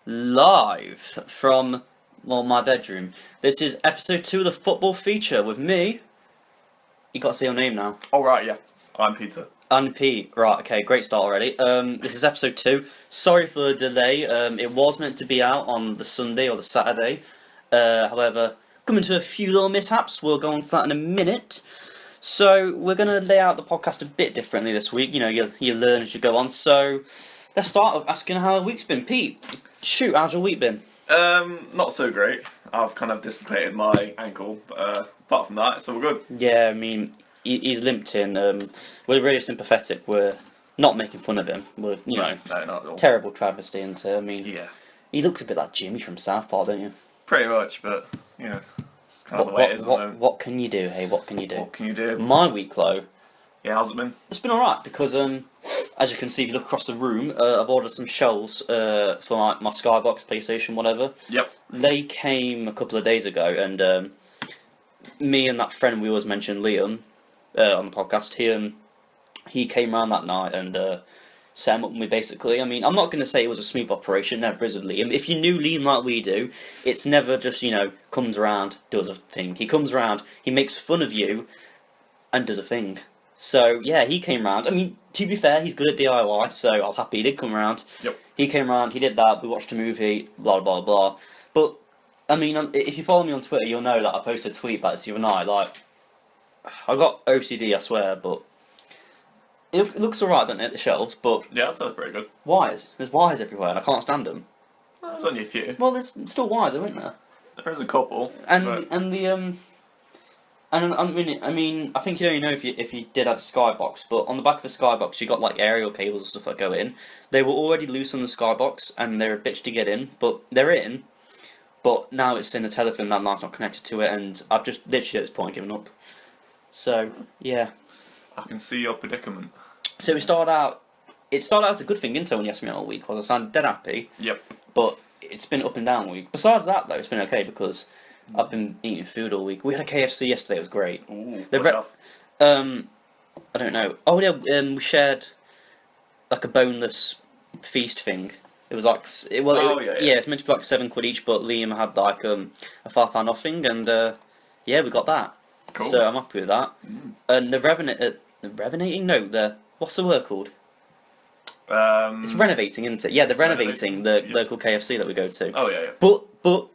live from, well, my bedroom. This is episode 2 of the football feature with me. You got to say your name now. Oh, right, yeah. I'm Peter. And Pete. Right, okay, great start already. This is episode 2. Sorry for the delay. It was meant to be out on the Sunday or the Saturday. However, coming to a few little mishaps. We'll go on to that in a minute. So, we're going to lay out the podcast a bit differently this week. You know, you learn as you go on. So, let's start with asking how the week's been. Pete, shoot, how's your week been? Not so great. I've kind of dislocated my ankle, but apart from that, it's all good. Yeah, I mean, he's limped in. We're really sympathetic. We're not making fun of him. We're, you know, No, not at all. terrible travesty into. I mean, Yeah, he looks a bit like Jimmy from South Park, don't you? pretty much, but, you know, it's kind of the way it is at the moment. What can you do? Hey, what can you do? What can you do? My week, though, Yeah, how's it been? it's been alright because, as you can see if you look across the room, I've ordered some shelves for my Skybox, PlayStation, whatever. Yep. They came a couple of days ago, and me and that friend we always mention, Liam, on the podcast, he came around that night and set him up with me, basically. I mean, I'm not going to say it was a smooth operation, never is with Liam. If you knew Liam like we do, it's never just, you know, comes around, does a thing. He comes around, he makes fun of you, and does a thing. So, yeah, he came round. I mean, to be fair, he's good at DIY, so I was happy he did come round. Yep. He came round, he did that, we watched a movie, blah, blah, blah. But, I mean, if you follow me on Twitter, you'll know that I posted a tweet about this the other night. Like, I got OCD, I swear, but it looks alright, doesn't it, the shelves, but Yeah, that sounds pretty good. wires. There's wires everywhere, and I can't stand them. There's only a few. Well, there's still wires, isn't there? There's a couple. And but I mean, I think you don't know if you did have a Skybox, but on the back of the Skybox you got like aerial cables and stuff that go in. They were already loose on the Skybox, and they're a bitch to get in, but they're in. But now it's in the telephone, that line's not connected to it, and I've just literally at this point given up. So yeah. I can see your predicament. So it started out as a good thing, didn't it, when you asked me all week, because I sounded dead happy. Yep. But it's been up and down all week. Besides that, though, it's been okay because I've been eating food all week. We had a KFC yesterday. It was great. Ooh, The what's re- up? I don't know. Oh yeah, we shared like a boneless feast thing. It was like Yeah. it's meant to be like £7 each, but Liam had like a £5 offing, and yeah, we got that. Cool. So I'm happy with that. Mm. And what's the word called? It's Mm. renovating, isn't it? Yeah, they're renovating the Yep. local KFC that we go to. Oh, yeah. But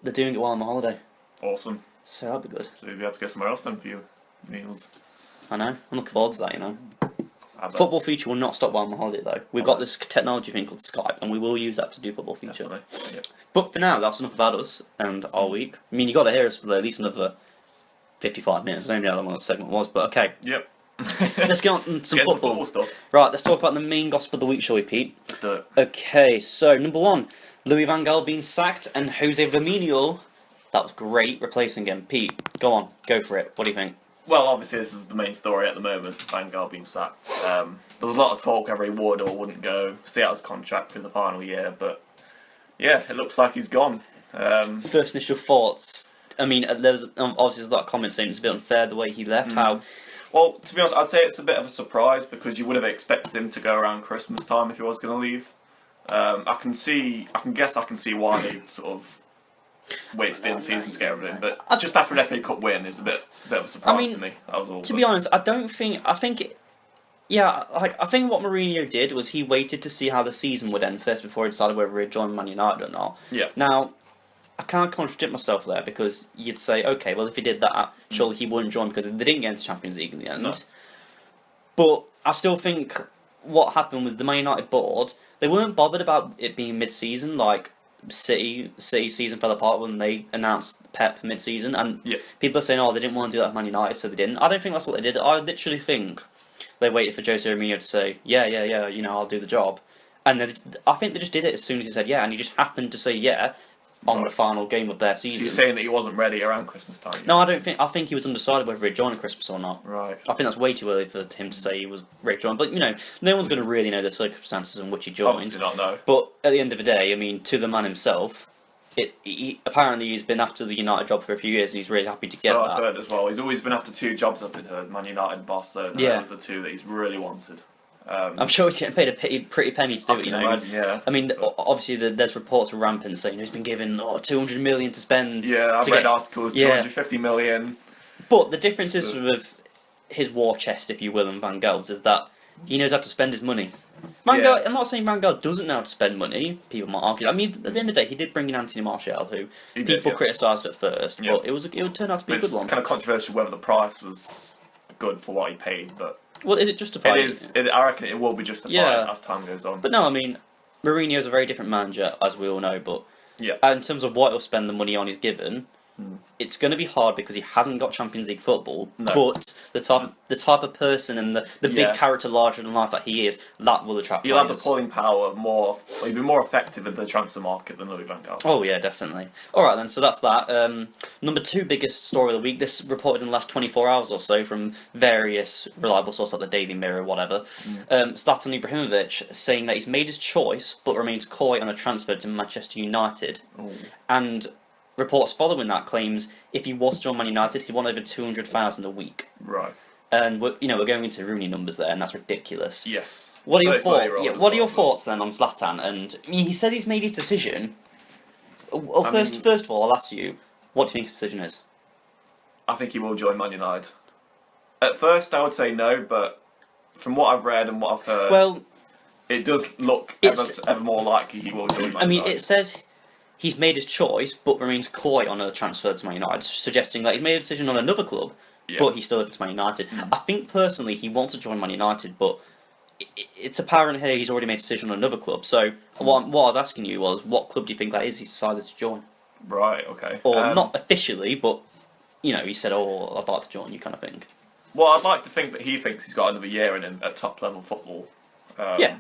they're doing it while I'm on holiday, Awesome. so that'll be good. So you'll be able to go somewhere else then for your meals. I know. I'm looking forward to that. You know, I bet. football feature will not stop while I'm on holiday though. We've got this technology thing called Skype, and we will use that to do football feature. Definitely. Yep. But for now, that's enough about us and our week. I mean, you got to hear us for at least another 55 minutes. I don't know how long the segment was, but okay. Yep. Let's get on some Get the football. stuff. Right, let's talk about the main gossip of the week, shall we, Pete? Let's do it. Okay, so number 1, Louis van Gaal being sacked and Jose Firmino, that was great, replacing him. Pete, go on, go for it. What do you think? Well, obviously this is the main story at the moment, Van Gaal being sacked. There was a lot of talk whether he would or wouldn't go, see out his contract for the final year, but yeah, it looks like he's gone. First initial thoughts. I mean, there's obviously there's a lot of comments saying it's a bit unfair the way he left. How? Well, to be honest, I'd say it's a bit of a surprise because you would have expected him to go around Christmas time if he was going to leave. I can see why they sort of wait to the end of the season to get rid of him, but just after an FA Cup win is a bit of a surprise to me. That was all. To be honest, I think what Mourinho did was he waited to see how the season would end first before he decided whether he'd join Man United or not. Yeah. Now, I can't contradict myself there because you'd say, okay, well, if he did that, surely he wouldn't join because they didn't get into Champions League in the end. No. But I still think what happened with the Man United board, they weren't bothered about it being mid-season, like City season fell apart when they announced Pep mid-season, and Yeah. people are saying, oh, they didn't want to do that at Man United, so they didn't. I don't think that's what they did. I literally think they waited for Jose Mourinho to say, yeah, you know, I'll do the job. And I think they just did it as soon as he said yeah, and he just happened to say yeah on the final game of their So season. you're saying that he wasn't ready around Christmas time? No, I don't think. I think he was undecided whether he'd join at Christmas or not. Right. I think that's way too early for him to say he was ready to join. But you know, no one's going to really know the circumstances in which he joined. Obviously not, no. But at the end of the day, I mean, to the man himself, apparently he's been after the United job for a few years, and he's really happy to get So that. I've heard as well. He's always been after two jobs, I've been heard. Man United and Barcelona. Yeah. Those are the two that he's really wanted. I'm sure he's getting paid a pretty penny to do it. You know, imagine, yeah. I mean, obviously there's reports rampant saying he's been given 200 million to spend. Yeah, I've read articles, Yeah. 250 million. But the difference is with his war chest, if you will, and Van Gaal's is that he knows how to spend his money. Van Gaal, I'm not saying Van Gaal doesn't know how to spend money. People might argue. I mean, at the end of the day, he did bring in Anthony Martial, who people criticised at first, but it would turn out to be a good one. It's kind of controversial whether the price was good for what he paid, but well, is it justified? It is. I reckon it will be justified as time goes on. But no, I mean, Mourinho's a very different manager, as we all know. But yeah, in terms of what he'll spend the money on, he's given. It's going to be hard because he hasn't got Champions League football, but the type of person and the big character larger than life that he is, that will attract He'll players. have the pulling power more. He'll be more effective in the transfer market than Louis van Gaal. Oh yeah, definitely. All right then, so that's that. Number 2 biggest story of the week. This reported in the last 24 hours or so from various reliable sources like the Daily Mirror, whatever. Zlatan Ibrahimovic saying that he's made his choice but remains coy on a transfer to Manchester United, and reports following that claims if he was to join Man United, he'd want over 200,000 a week. Right. And we're going into Rooney numbers there, and that's ridiculous. Yes. What are your thoughts? Yeah, what are your thoughts then on Zlatan? And I mean, he said he's made his decision. Well, first of all, I'll ask you, what do you think his decision is? I think he will join Man United. At first, I would say no, but from what I've read and what I've heard, well, it does look ever more likely he will join Man United. It says he's made his choice, but remains coy on a transfer to Man United, suggesting that he's made a decision on another club, but he's still looking to Man United. I think personally he wants to join Man United, but it's apparent here he's already made a decision on another club. So what I was asking you was, what club do you think that is he's decided to join? Right, okay. Or not officially, but he said, I'd like to join you kind of thing. Well, I'd like to think that he thinks he's got another year in him at top level football. So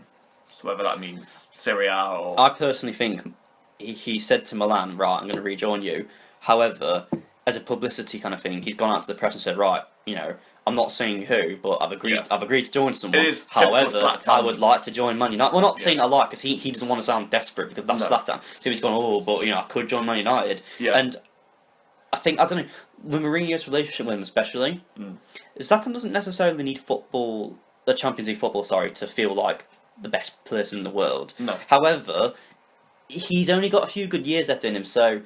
whether that means Serie A or... I personally think he said to Milan, right, I'm going to rejoin you. However, as a publicity kind of thing, he's gone out to the press and said, right, I'm not saying who, but I've agreed to join someone. However, I would like to join Man United. Well, not saying I like, because he doesn't want to sound desperate, because that's Zlatan. So he's gone, but I could join Man United. Yeah. And I don't know, with Mourinho's relationship with him especially, Zlatan doesn't necessarily need the Champions League football, to feel like the best person in the world. No. However, he's only got a few good years left in him, so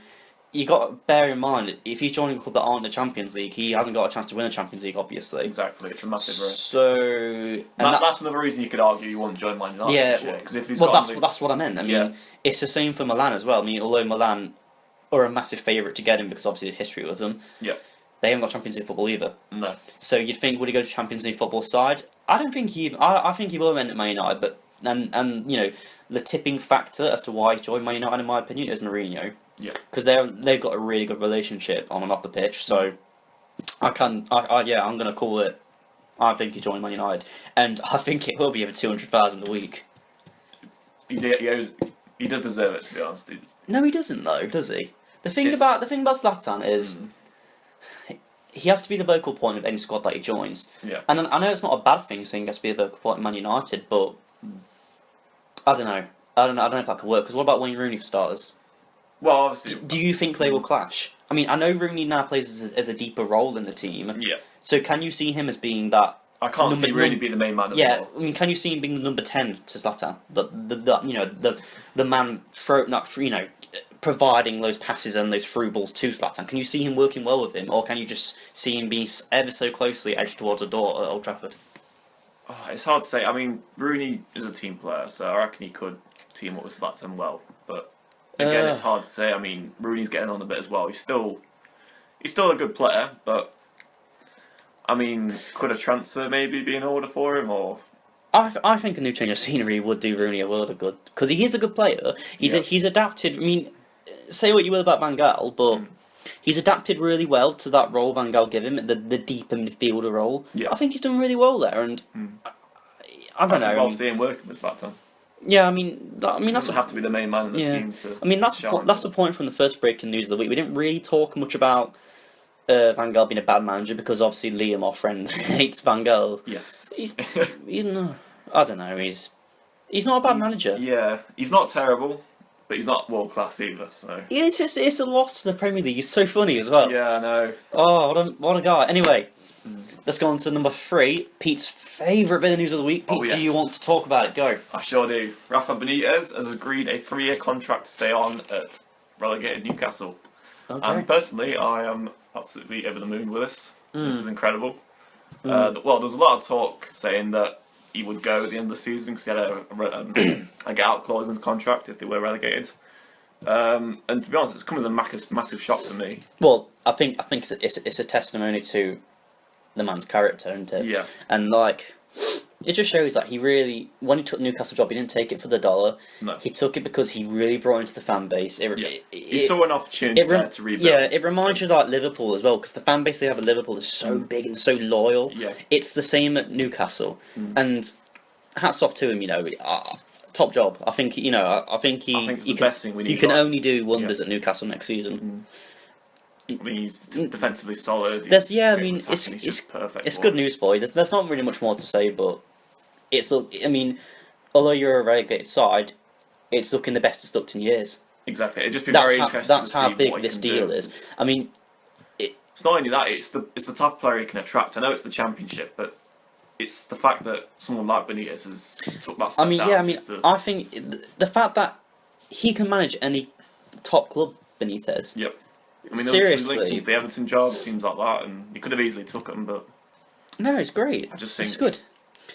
you got to bear in mind, if he's joining a club that aren't in the Champions League, he hasn't got a chance to win the Champions League, obviously. Exactly, it's a massive risk. So... that's another reason you could argue you wouldn't join Man United. Yeah, because if he's that's what I meant. I mean, it's the same for Milan as well. I mean, although Milan are a massive favourite to get him because obviously the history with them, they haven't got Champions League football either. No. So you'd think, would he go to Champions League football side? I don't think I think he will end at Man United, but... And the tipping factor as to why he joined Man United, in my opinion, is Mourinho. Yeah. Because they've got a really good relationship on and off the pitch. So I'm going to call it. I think he joined Man United, and I think it will be over 200,000 a week. He does deserve it, to be honest. No, he doesn't though, does he? The thing about Zlatan is. He has to be the vocal point of any squad that he joins. Yeah. And I know it's not a bad thing saying he has to be the vocal point of Man United, but I don't know. I don't know if that could work. Because what about Wayne Rooney for starters? Well, obviously. Do you think they will clash? I mean, I know Rooney now plays as a deeper role in the team. Yeah. So can you see him as being that? I can't see Rooney be the main man. I mean, can you see him being the number 10 to Zlatan? The man providing those passes and those through balls to Zlatan. Can you see him working well with him, or can you just see him being ever so closely edged towards a door at Old Trafford? Oh, it's hard to say. I mean, Rooney is a team player, so I reckon he could team up with Zlatan well. But again, it's hard to say. I mean, Rooney's getting on a bit as well. He's still a good player, but I mean, could a transfer maybe be in order for him, or? I think a new change of scenery would do Rooney a world of good, because he is a good player. He's adapted. I mean, say what you will about Van Gaal, but he's adapted really well to that role Van Gaal gave him, the deeper midfielder role. Yeah. I think he's done really well there, and I don't know. I'll see him working with Zlatan. Yeah, I mean, that's doesn't have to be the main man in the team. I mean, that's the point from the first breaking news of the week. We didn't really talk much about Van Gaal being a bad manager because obviously Liam, our friend, hates Van Gaal. Yes, he's no, I don't know. He's not a bad manager. Yeah, he's not terrible, but he's not world class either. So it's a loss to the Premier League. He's so funny as well. Yeah, I know. Oh, what a guy. Anyway, Let's go on to number 3, Pete's favourite bit of news of the week. Pete, Oh, yes. do you want to talk about it? Go. I sure do. Rafa Benitez has agreed a 3-year contract to stay on at relegated Newcastle. Okay. And personally, I am absolutely over the moon with this. This is incredible. Mm. Well, there's a lot of talk saying that he would go at the end of the season because he had a get-out clause in the contract if they were relegated. And to be honest, it's come as a massive shock to me. Well, I think it's a testimony to the man's character, isn't it? Yeah. And like, it just shows that he really, when he took the Newcastle job, he didn't take it for the dollar. No. He took it because he really brought into the fan base. He saw an opportunity there to rebuild. Yeah, it reminds you of like Liverpool as well, because the fan base they have at Liverpool is so big and so loyal. Yeah. It's the same at Newcastle, and hats off to him. Top job. I think I think it's the best thing we need. You can only do wonders at Newcastle next season. I mean, he's defensively solid. It's just perfect. It's good news for you. There's not really much more to say, but although you're a relegated side, it's looking the best it's looked in years. Exactly. It'd just be very interesting. That's how big this deal is. I mean, it's not only that; it's the type of player he can attract. I know it's the Championship, but it's the fact that someone like Benitez has took that step down. I think the fact that he can manage any top club, Benitez. Yep. I mean, Seriously, there was the Everton job, teams like that, and he could have easily took them, but no, it's great. I just think it's good.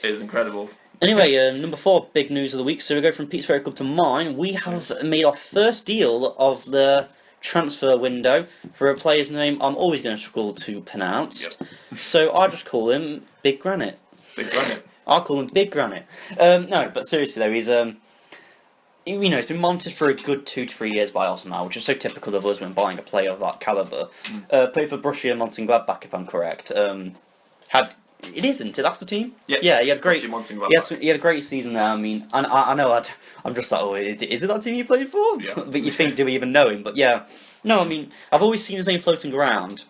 It is incredible. Anyway, number 4, big news of the week. So we go from Pete's Fairy Club to mine. We have made our first deal of the transfer window for a player's name I'm always going to struggle to pronounce. Yep. So I just call him Big Granite. Big Granite. I'll call him Big Granite. No, but seriously though, he's he's been monitored for a good 2 to 3 years by Arsenal now, which is so typical of us when buying a player of that calibre. Played for Borussia Mönchengladbach, if I'm correct. It isn't it? That's the team. Yeah, he had great. He had a great season there. I mean, I know. I'm just like, oh, is it that team you played for? Yeah. But you think, do we even know him? But yeah, no. I mean, I've always seen his name floating around,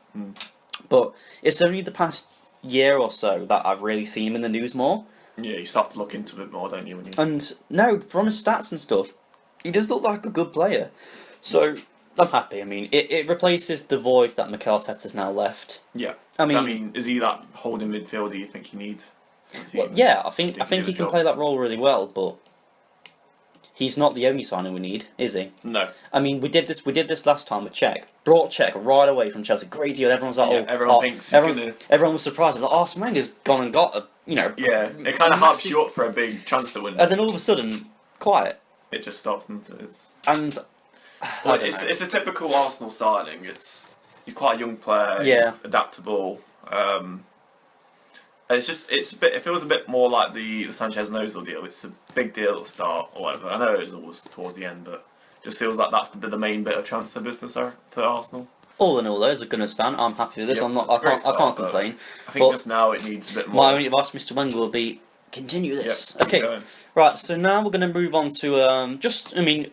but it's only the past year or so that I've really seen him in the news more. Yeah, you start to look into it more, don't you? And no, from his stats and stuff, he does look like a good player. So I'm happy. I mean, it replaces the void that Mikel Arteta's now left. Yeah. I mean, is he that holding midfielder you think you need? Well, yeah, I think he can play that role really well, but he's not the only signing we need, is he? No. I mean, we did this last time with Czech. Brought Czech right away from Chelsea. Great deal. Everyone's like, everyone was surprised. Like, Arsene Wenger's gone and got Yeah, it kind of hypes you up for a big transfer window. And then all of a sudden, quiet. It just stops, doesn't it? It's a typical Arsenal signing. He's quite a young player. Yeah. He's adaptable. It feels a bit more like the Sanchez and Ozil deal. It's a big deal at the start or whatever. I know Ozil was towards the end, but just feels like that's the main bit of transfer business for Arsenal. All in all, though, as a Gunners fan, I'm happy with this. Yeah, I can't complain. I think just now it needs a bit more. My only advice to Mr. Wenger will be continue this. Yep, okay, right. So now we're going to move on to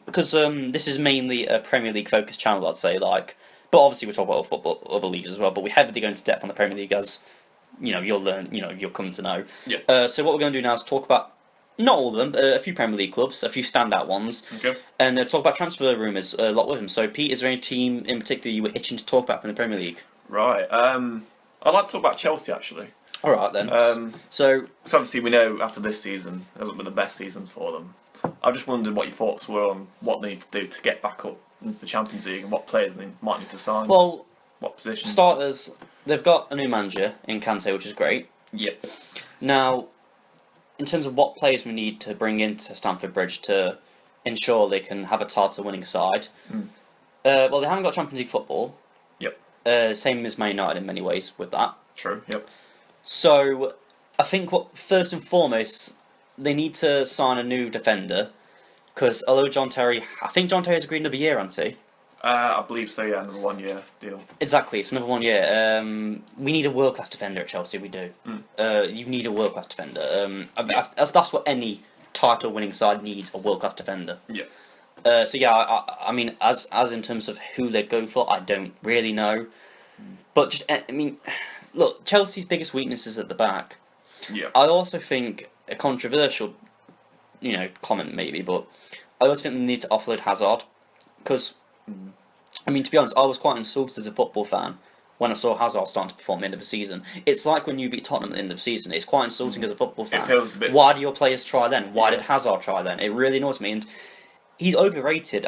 because this is mainly a Premier League focused channel, I'd say. But obviously we talk about football, other leagues as well. But we heavily go into depth on the Premier League, as you'll learn. You'll come to know. Yeah. So what we're going to do now is talk about not all of them, but a few Premier League clubs, a few standout ones, and talk about transfer rumours a lot with them. So Pete, is there any team in particular you were itching to talk about from the Premier League? Right. I'd like to talk about Chelsea actually. All right then. So obviously we know after this season it hasn't been the best seasons for them. I just wondered what your thoughts were on what they need to do to get back up into the Champions League and what players they might need to sign. Well, what positions? Starters, they've got a new manager in Kante, which is great. Yep. Now, in terms of what players we need to bring into Stamford Bridge to ensure they can have a title winning side, well, they haven't got Champions League football. Yep. Same as Man United in many ways with that. True. Yep. So, I think first and foremost, they need to sign a new defender, because although John Terry has agreed another year, hasn't he? I believe so, yeah, another 1 year deal. Exactly, it's another 1 year. We need a world-class defender at Chelsea, we do. You need a world-class defender. That's what any title-winning side needs, a world-class defender. Yeah. So yeah, I mean, as in terms of who they'd go for, I don't really know. But look, Chelsea's biggest weakness is at the back. Yeah. I also think a controversial, comment maybe, but I also think they need to offload Hazard, because, to be honest, I was quite insulted as a football fan when I saw Hazard starting to perform at the end of the season. It's like when you beat Tottenham at the end of the season. It's quite insulting as a football fan. It feels a bit. Why do your players try then? Why Yeah. did Hazard try then? It really annoys me, and he's overrated.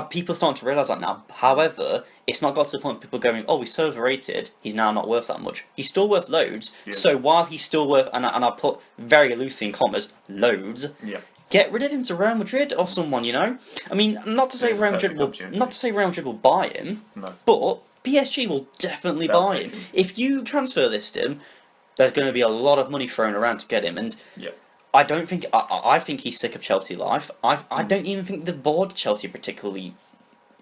People are starting to realise that now. However, it's not got to the point of people going, "Oh, he's so overrated. He's now not worth that much." He's still worth loads. Yeah. So while he's still worth, and I put very loosely in commas, loads. Yeah. Get rid of him to Real Madrid or someone, you know. I mean, not to say It's a Real Madrid perfect will, opportunity. not to say Real Madrid will buy him, No. but PSG will definitely They'll buy take him. him. If you transfer list him, there's going to be a lot of money thrown around to get him, and Yeah. I don't think I think he's sick of Chelsea life. I don't even think the board of Chelsea particularly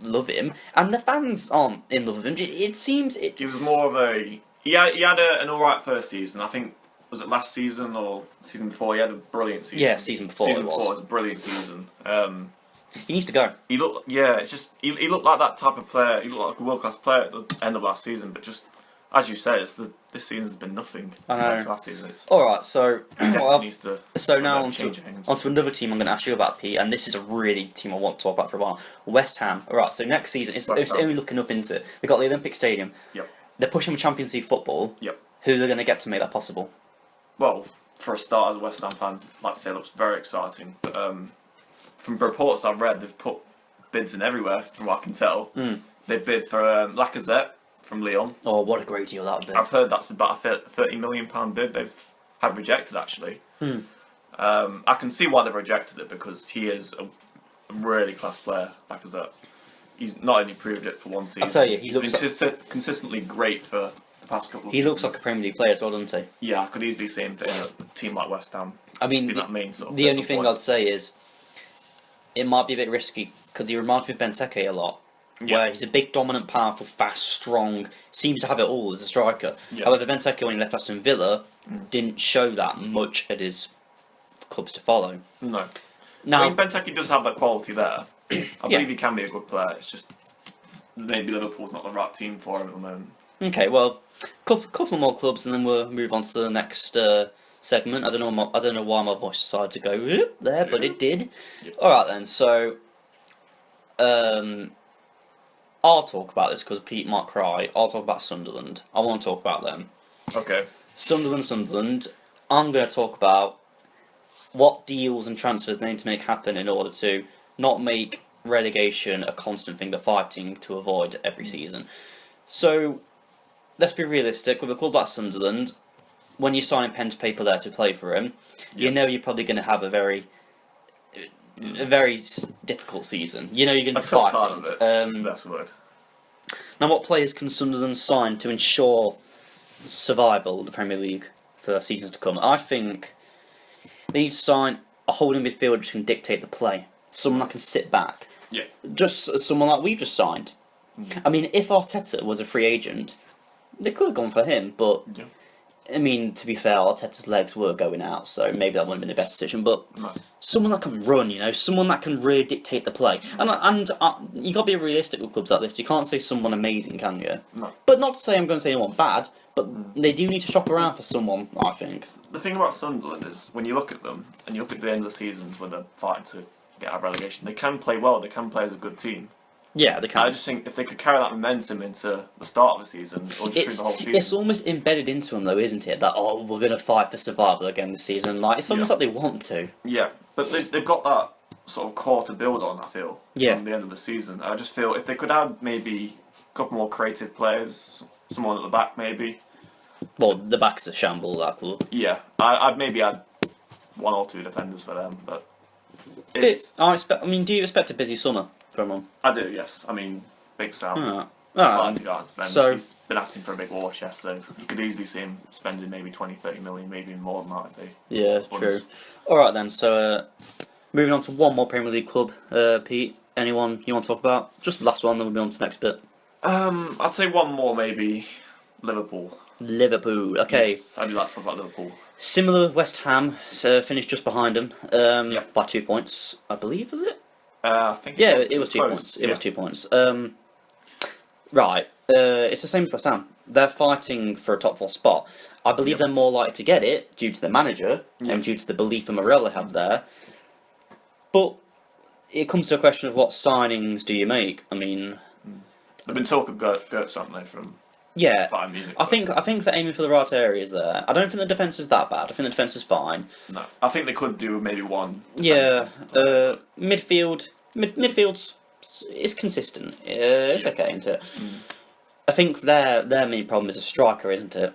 love him, and the fans aren't in love with him. It seems it. He was more of a. He had an alright first season. I think was it last season or season before? He had a brilliant season. Yeah, season before Season it was. before was a brilliant season. He needs to go. He looked. Yeah, it's just he looked like that type of player. He looked like a world class player at the end of last season, but just as you said, this season's been nothing. I know. compared to last season. It's All right, so definitely needs to. so now change things. onto another team I'm going to ask you about, Pete, and this is a really team I want to talk about for a while. West Ham. All right, so next season it's West Ham. only looking up into. They've got the Olympic Stadium. Yep. They're pushing for Champions League football. Yep. Who they're going to get to make that possible? Well, for a start, as a West Ham fan, like I say, it looks very exciting. But from reports I've read, they've put bids in everywhere, from what I can tell. They've bid for Lacazette from Lyon. Oh, what a great deal that would be. I've heard that's about a £30 million bid they've had rejected, actually. I can see why they've rejected it, because he is a really class player, Lacazette. He's not only proved it for one season. I'll tell you, he he's looks been consistently great for the past couple of He seasons. looks like a Premier League player as well, doesn't he? Yeah, I could easily see him in a team like West Ham. I mean, Be that main sort of the only focal thing point. I'd say is it might be a bit risky because he reminds me of Benteke a lot. Yeah. Where he's a big, dominant, powerful, fast, strong, seems to have it all as a striker. Yeah. However, Benteke, when he left Aston Villa, didn't show that much at his clubs to follow. No. Now, I mean, Benteke does have that quality there. I Yeah. believe he can be a good player. It's just maybe Liverpool's not the right team for him at the moment. okay, well, couple more clubs, and then we'll move on to the next segment. I don't know why my voice decided to go "Whoop" there, but it did. Yeah. All right then. So, I'll talk about this because Pete might cry. I'll talk about Sunderland. I want to talk about them. Okay. Sunderland. I'm going to talk about what deals and transfers they need to make happen in order to not make relegation a constant thing they're fighting to avoid every season. So, let's be realistic. With a club like Sunderland, when you sign pen to paper there to play for him, you Yep. know you're probably going to have a very difficult season. You know you're going to A be tough fighting. time of it. That's the best word. Now, what players can Sunderland sign to ensure survival of the Premier League for seasons to come? I think they need to sign a holding midfielder who can dictate the play. Someone that can sit back. Yeah. Just someone like we've just signed. I mean, if Arteta was a free agent, they could have gone for him, but Yeah. I mean, to be fair, Arteta's legs were going out, so maybe that wouldn't have been the best decision. But No. someone that can run, you know, someone that can really dictate the play. And you got to be realistic with clubs like this. You can't say someone amazing, can you? No. But not to say I'm going to say anyone bad, but they do need to shop around for someone, I think. The thing about Sunderland is when you look at them and you look at the end of the seasons when they're fighting to get out of relegation, they can play well. They can play as a good team. Yeah, they can. I just think if they could carry that momentum into the start of the season or just through the whole season. It's almost embedded into them, though, isn't it? That, oh, we're going to fight for survival again this season. Like, it's almost Yeah. like they want to. Yeah, but they've got that sort of core to build on, I feel, Yeah. from the end of the season. I just feel if they could add maybe a couple more creative players, someone at the back maybe. Well, the back is a shamble, that club. Yeah, I'd maybe add one or two defenders for them, but it's... I mean, do you expect a busy summer from them? I do, yes. I mean, Big Sam. Alright. I'd Alright. like to go out and spend. So- He's been asking for a big war chest, so you could easily see him spending maybe 20-30 million, maybe even more than that. If they... Yeah, Once. true. Alright then, so moving on to one more Premier League club, Pete. Anyone you want to talk about? Just the last one, then we'll be on to the next bit. I'd say one more, maybe Liverpool. Liverpool. Okay. Yes, I do like to talk about Liverpool. Similar West Ham, so finished just behind them Yeah. by 2 points, I believe, was it? I think Yeah, it was 2 close, points. It yeah. was 2 points. Right, it's the same as West Ham. They're fighting for a top 4 spot. I believe Yep. they're more likely to get it due to the manager Yeah. and due to the belief and morale they have there. But it comes to a question of what signings do you make? I mean, They've been talking Gertz, haven't they, from Yeah, Bayern Munich? I think they're aiming for the right areas there. I don't think the defence is that bad. I think the defence is fine. No, I think they could do maybe one. Yeah, defensive. midfield's is consistent. It's okay, isn't it? I think their main problem is a striker, isn't it?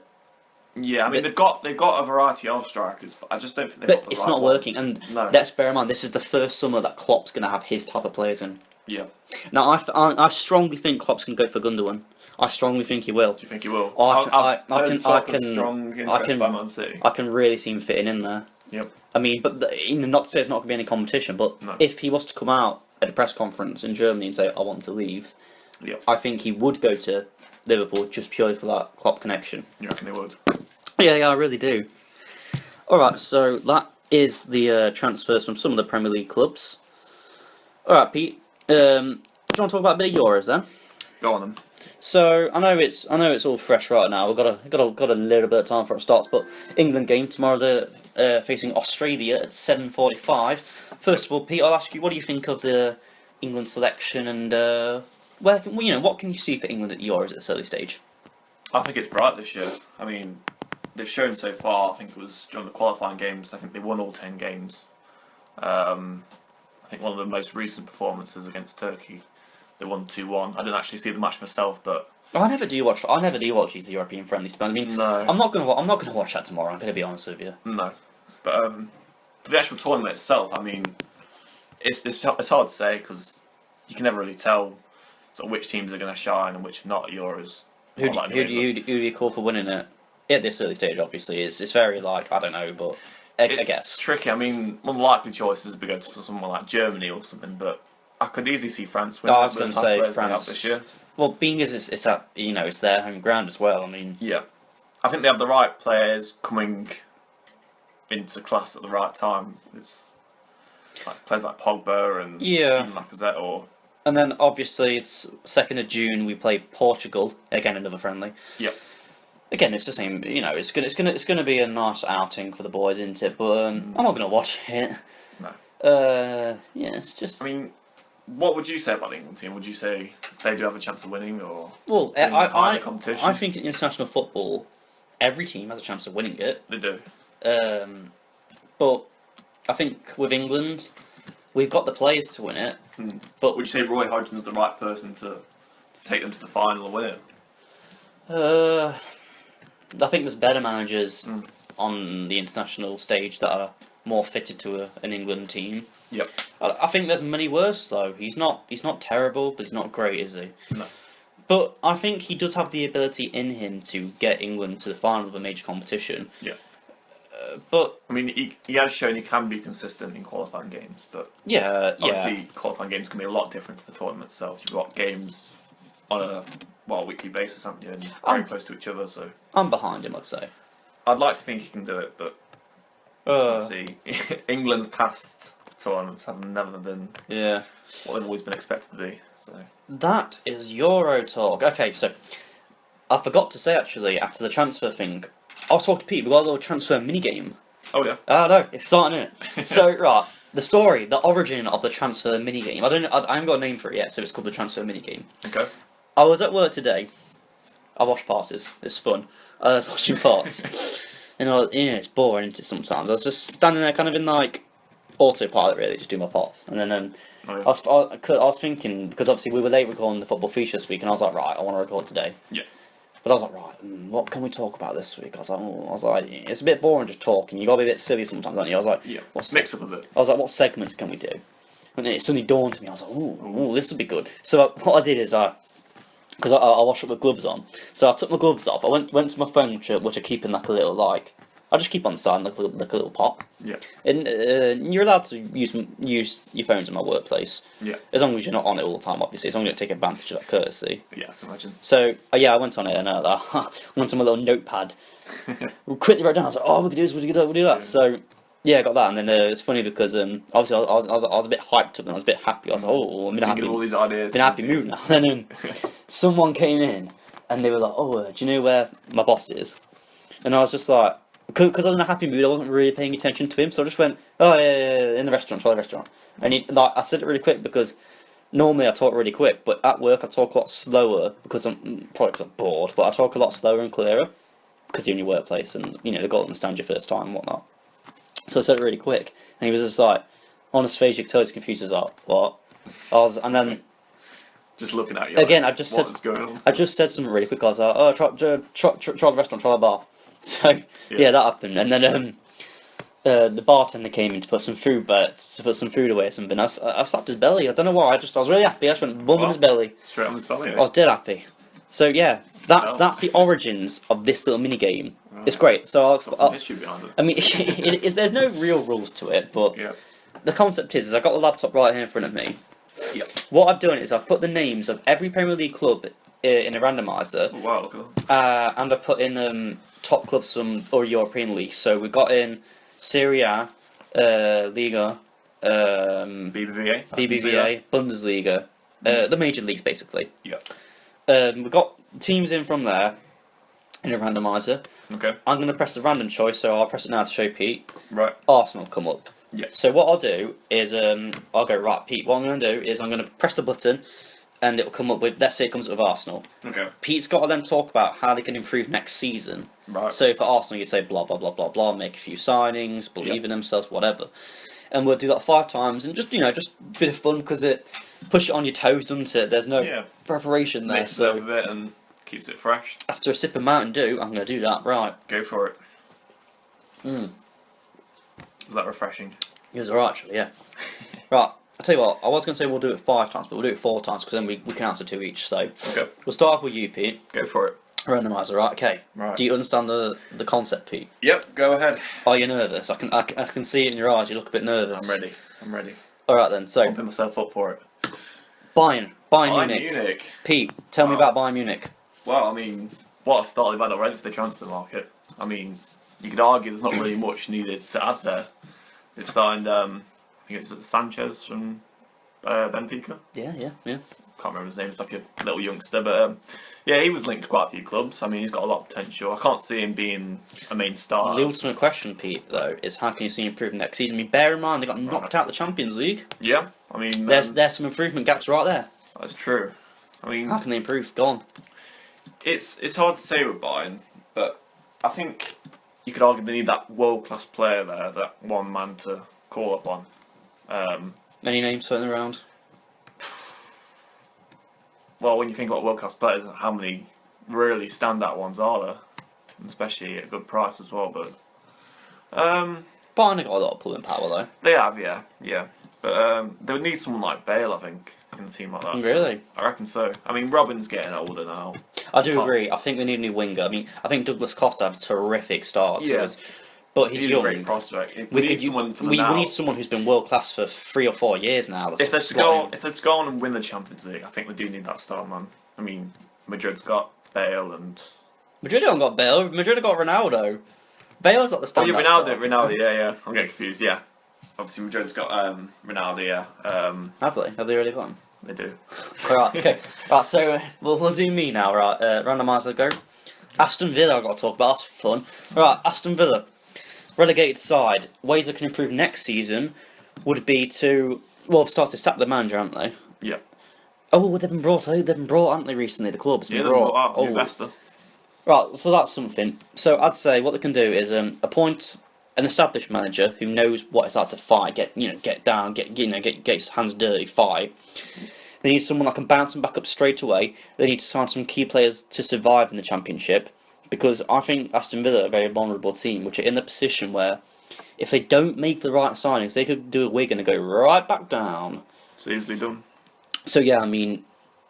Yeah, I mean they've got a variety of strikers, but I just don't think they've But got the it's right not one. working. And No. let's bear in mind, this is the first summer that Klopp's going to have his type of players in. Yeah. Now, I strongly think Klopp's going to go for Gundogan. I strongly think he will. Do you think he will? I I've can- strong I interest can- by Man City. I can really see him fitting in there. Yep. I mean, but not to say it's not going to be any competition, but No. if he was to come out at a press conference in Germany and say, I want to leave, Yep. I think he would go to Liverpool just purely for that Klopp connection. You reckon they would? Yeah, I really do. Alright, so that is the transfers from some of the Premier League clubs. Alright, Pete, do you want to talk about a bit of Euros then? Go on then. So I know it's all fresh right now. We've got a little bit of time before it starts, but England game tomorrow. They're facing Australia at 7:45. First of all, Pete, I'll ask you, what do you think of the England selection, and what can you see for England at the Euros at this early stage? I think it's bright this year. I mean, they've shown so far. I think it was during the qualifying games. I think they won all 10 games. I think one of the most recent performances against Turkey, they won 2-1. I didn't actually see the match myself, but I never do watch these European friendlies. But I mean, no, I'm not gonna watch that tomorrow. I'm gonna be honest with you. no. But for the actual tournament itself, I mean, it's hard to say because you can never really tell sort of which teams are going to shine and which not. Euros. Who do you call for winning it at this early stage? Obviously, it's very like I don't know, but I It's guess. tricky. I mean, one likely choice is to go for someone like Germany or something, but I could easily see France win. I was with going the to type of say players they have France. this year. Well, being as it's at it's their home ground as well. I mean, Yeah, I think they have the right players coming into class at the right time. It's like players like Pogba and Yeah. even Lacazette or and then obviously it's 2nd of June we play Portugal again, another friendly. Yep. Again, it's the same. It's gonna be a nice outing for the boys, isn't it? But I'm not gonna watch it. No. Yeah, it's just. I mean, what would you say about the England team? Would you say they do have a chance of winning, or well, in the I competition? think in international football, every team has a chance of winning it. they do? But I think with England, we've got the players to win it. But would you say Roy Hodgson's the right person to take them to the final and win it? I think there's better managers on the international stage that are more fitted to an England team. Yep. I think there's many worse though. He's not terrible, but he's not great, is he? No. But I think he does have the ability in him to get England to the final of a major competition. Yeah. But I mean, he has shown he can be consistent in qualifying games, but yeah, obviously qualifying games can be a lot different to the tournament itself. You've got games on a weekly basis, haven't you, and very close to each other. So I'm behind him, I'd say. I'd like to think he can do it, but obviously England's past tournaments have never been Yeah. what they've always been expected to be. So That is Euro talk. Okay, so I forgot to say actually after the transfer thing, I was talking to Pete. We got a little transfer mini game. oh yeah, I know it's starting it. So right, the story, the origin of the transfer mini game. I haven't got a name for it yet, so it's called the transfer mini game. okay. I was at work today. I watched passes. It's fun. I was watching parts, and it's boring isn't it, sometimes. I was just standing there, kind of in like autopilot, really, just doing my parts, and then. Oh, yeah. I was thinking, because obviously we were late recording the football feature this week, and I was like, right, I want to record today. Yeah. But I was like, right, what can we talk about this week? I was like, it's a bit boring just talking. You got to be a bit silly sometimes, aren't you? I was like, Yeah. what's Mix up a bit. I was like, what segments can we do? And then it suddenly dawned to me. I was like, ooh, this would be good. So what I did is because I washed up with gloves on, so I took my gloves off. I went to my phone, which I keep in like a little I just keep on the side like a little pot. Yeah. And you're allowed to use your phones in my workplace. Yeah. As long as you're not on it all the time, obviously. As long as you don't take advantage of that courtesy. Yeah, I can imagine. So, I went on it and I went on my little notepad. Quickly wrote down, I was like, oh, we could do this, we could do that. So, yeah, I got that. And then it's funny because obviously I was a bit hyped up and I was a bit happy. I was like, oh, I'm in a happy, all these ideas. in a happy mood now. And then someone came in and they were like, oh, do you know where my boss is? And I was just like, because I was in a happy mood, I wasn't really paying attention to him, so I just went, oh yeah, in the restaurant, try the restaurant. And I said it really quick because normally I talk really quick, but at work I talk a lot slower because I'm bored. But I talk a lot slower and clearer because you're in your workplace, and they've got to understand your first time and whatnot. So I said it really quick, and he was just like, on his face, you could tell he's confused. As like, what? And then Just looking at you. again, like, I just what's going on? said something really quick. I was like, oh, try the restaurant, try the bar. So yeah, that happened, and then the bartender came in to put some food away or something. I slapped his belly. I don't know why. I was really happy. I just went bum on his belly. Straight on his belly. I was dead happy. So yeah, that's the origins of this little mini game. Right. It's great. So some history behind it. I mean, there's no real rules to it, but the concept is I've got the laptop right here in front of me. Yep. What I've done is I've put the names of every Premier League club in a randomizer. Oh, wow, look at that. And I put in top clubs or European leagues. So we got in Serie A, Liga, BBVA, Bundesliga, the major leagues basically. Yeah. We got teams in from there in a randomizer. Okay. I'm going to press the random choice, so I'll press it now to show Pete. Right. Arsenal come up. Yeah. So what I'll do is I'll go, right, Pete, what I'm going to do is I'm going to press the button and it'll come up with, let's say it comes up with Arsenal. Okay. Pete's got to then talk about how they can improve next season. Right. So for Arsenal, you'd say blah, blah, blah, blah, blah, make a few signings, believe in themselves, whatever. And we'll do that 5 times and just a bit of fun because it push it on your toes, doesn't it? There's no preparation there. Makes it a bit and keeps it fresh. After a sip of Mountain Dew, I'm going to do that, right. Go for it. Mm. Is that refreshing? It was alright, actually, yeah. Right, I'll tell you what, I was going to say we'll do it 5 times, but we'll do it 4 times, because then we can answer 2 each, so... Okay. We'll start off with you, Pete. Go for it. Randomizer, right, okay. Right. Do you understand the concept, Pete? Yep, go ahead. Are you nervous? I can see it in your eyes, you look a bit nervous. I'm ready. Alright then, so... Pumping myself up for it. Bayern Munich. Pete, tell me about Bayern Munich. Well, I mean, what a start they've had already to the transfer market. I mean, you could argue there's not really much needed to add there. They've signed, I think it's Sanchez from Benfica. Yeah. Can't remember his name. It's like a little youngster, but yeah, he was linked to quite a few clubs. I mean, he's got a lot of potential. I can't see him being a main star. The ultimate question, Pete, though, is how can you see him improve next season? I mean, bear in mind they got knocked out of the Champions League. Yeah, I mean, there's some improvement gaps right there. That's true. I mean, how can they improve? Go on. It's hard to say with Bayern, but I think you could argue they need that world-class player there, that one man to call upon. Any names floating around? Well, when you think about world-class players, how many really standout ones are there? Especially at a good price as well, but... Bayern have got a lot of pulling power, though. They have, yeah. But they would need someone like Bale, I think, in a team like that. Really? I reckon so. I mean, Robin's getting older now. I do agree. I think they need a new winger. I mean, I think Douglas Costa had a terrific start. Yeah. But he's young. A great prospect. We need someone who's been world class for 3 or 4 years now. If they're to go on and win the Champions League, I think they do need that star man. I mean, Madrid's got Bale and... Madrid haven't got Bale. Madrid have got Ronaldo. Bale's not the star. Oh, yeah, Ronaldo, yeah. I'm getting confused, yeah. Obviously, Madrid's got Ronaldo, yeah. Have they? Have they already got him? They do. Alright, okay. Right, so we'll do me now, right? Randomizer, go. Aston Villa, I've got to talk about. That's fun. Right, Aston Villa. Relegated side. Ways they can improve next season would be to... Well, they've started to sack the manager, haven't they? Yeah. Oh, they've been brought, haven't they, recently? The club's been brought. Investor. Right, so that's something. So I'd say what they can do is appoint an established manager who knows what it's like to fight, get down, get his hands dirty, fight. They need someone that can bounce them back up straight away. They need to sign some key players to survive in the Championship, because I think Aston Villa are a very vulnerable team, which are in the position where if they don't make the right signings, they could do a Wigan and go right back down. It's easily done. So yeah, I mean,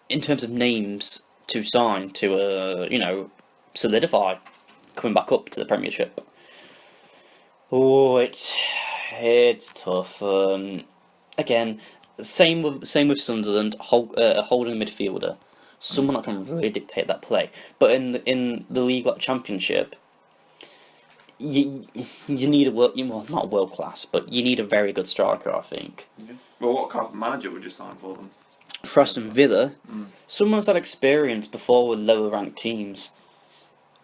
in terms of names to sign to solidify coming back up to the Premiership. Oh, it's tough. Again, same with Sunderland, holding midfielder, someone that can really dictate that play. But in the league like Championship, you need not a world class, but you need a very good striker, I think. Yeah. Well, what kind of manager would you sign for them? For Aston Villa, someone's had experience before with lower ranked teams.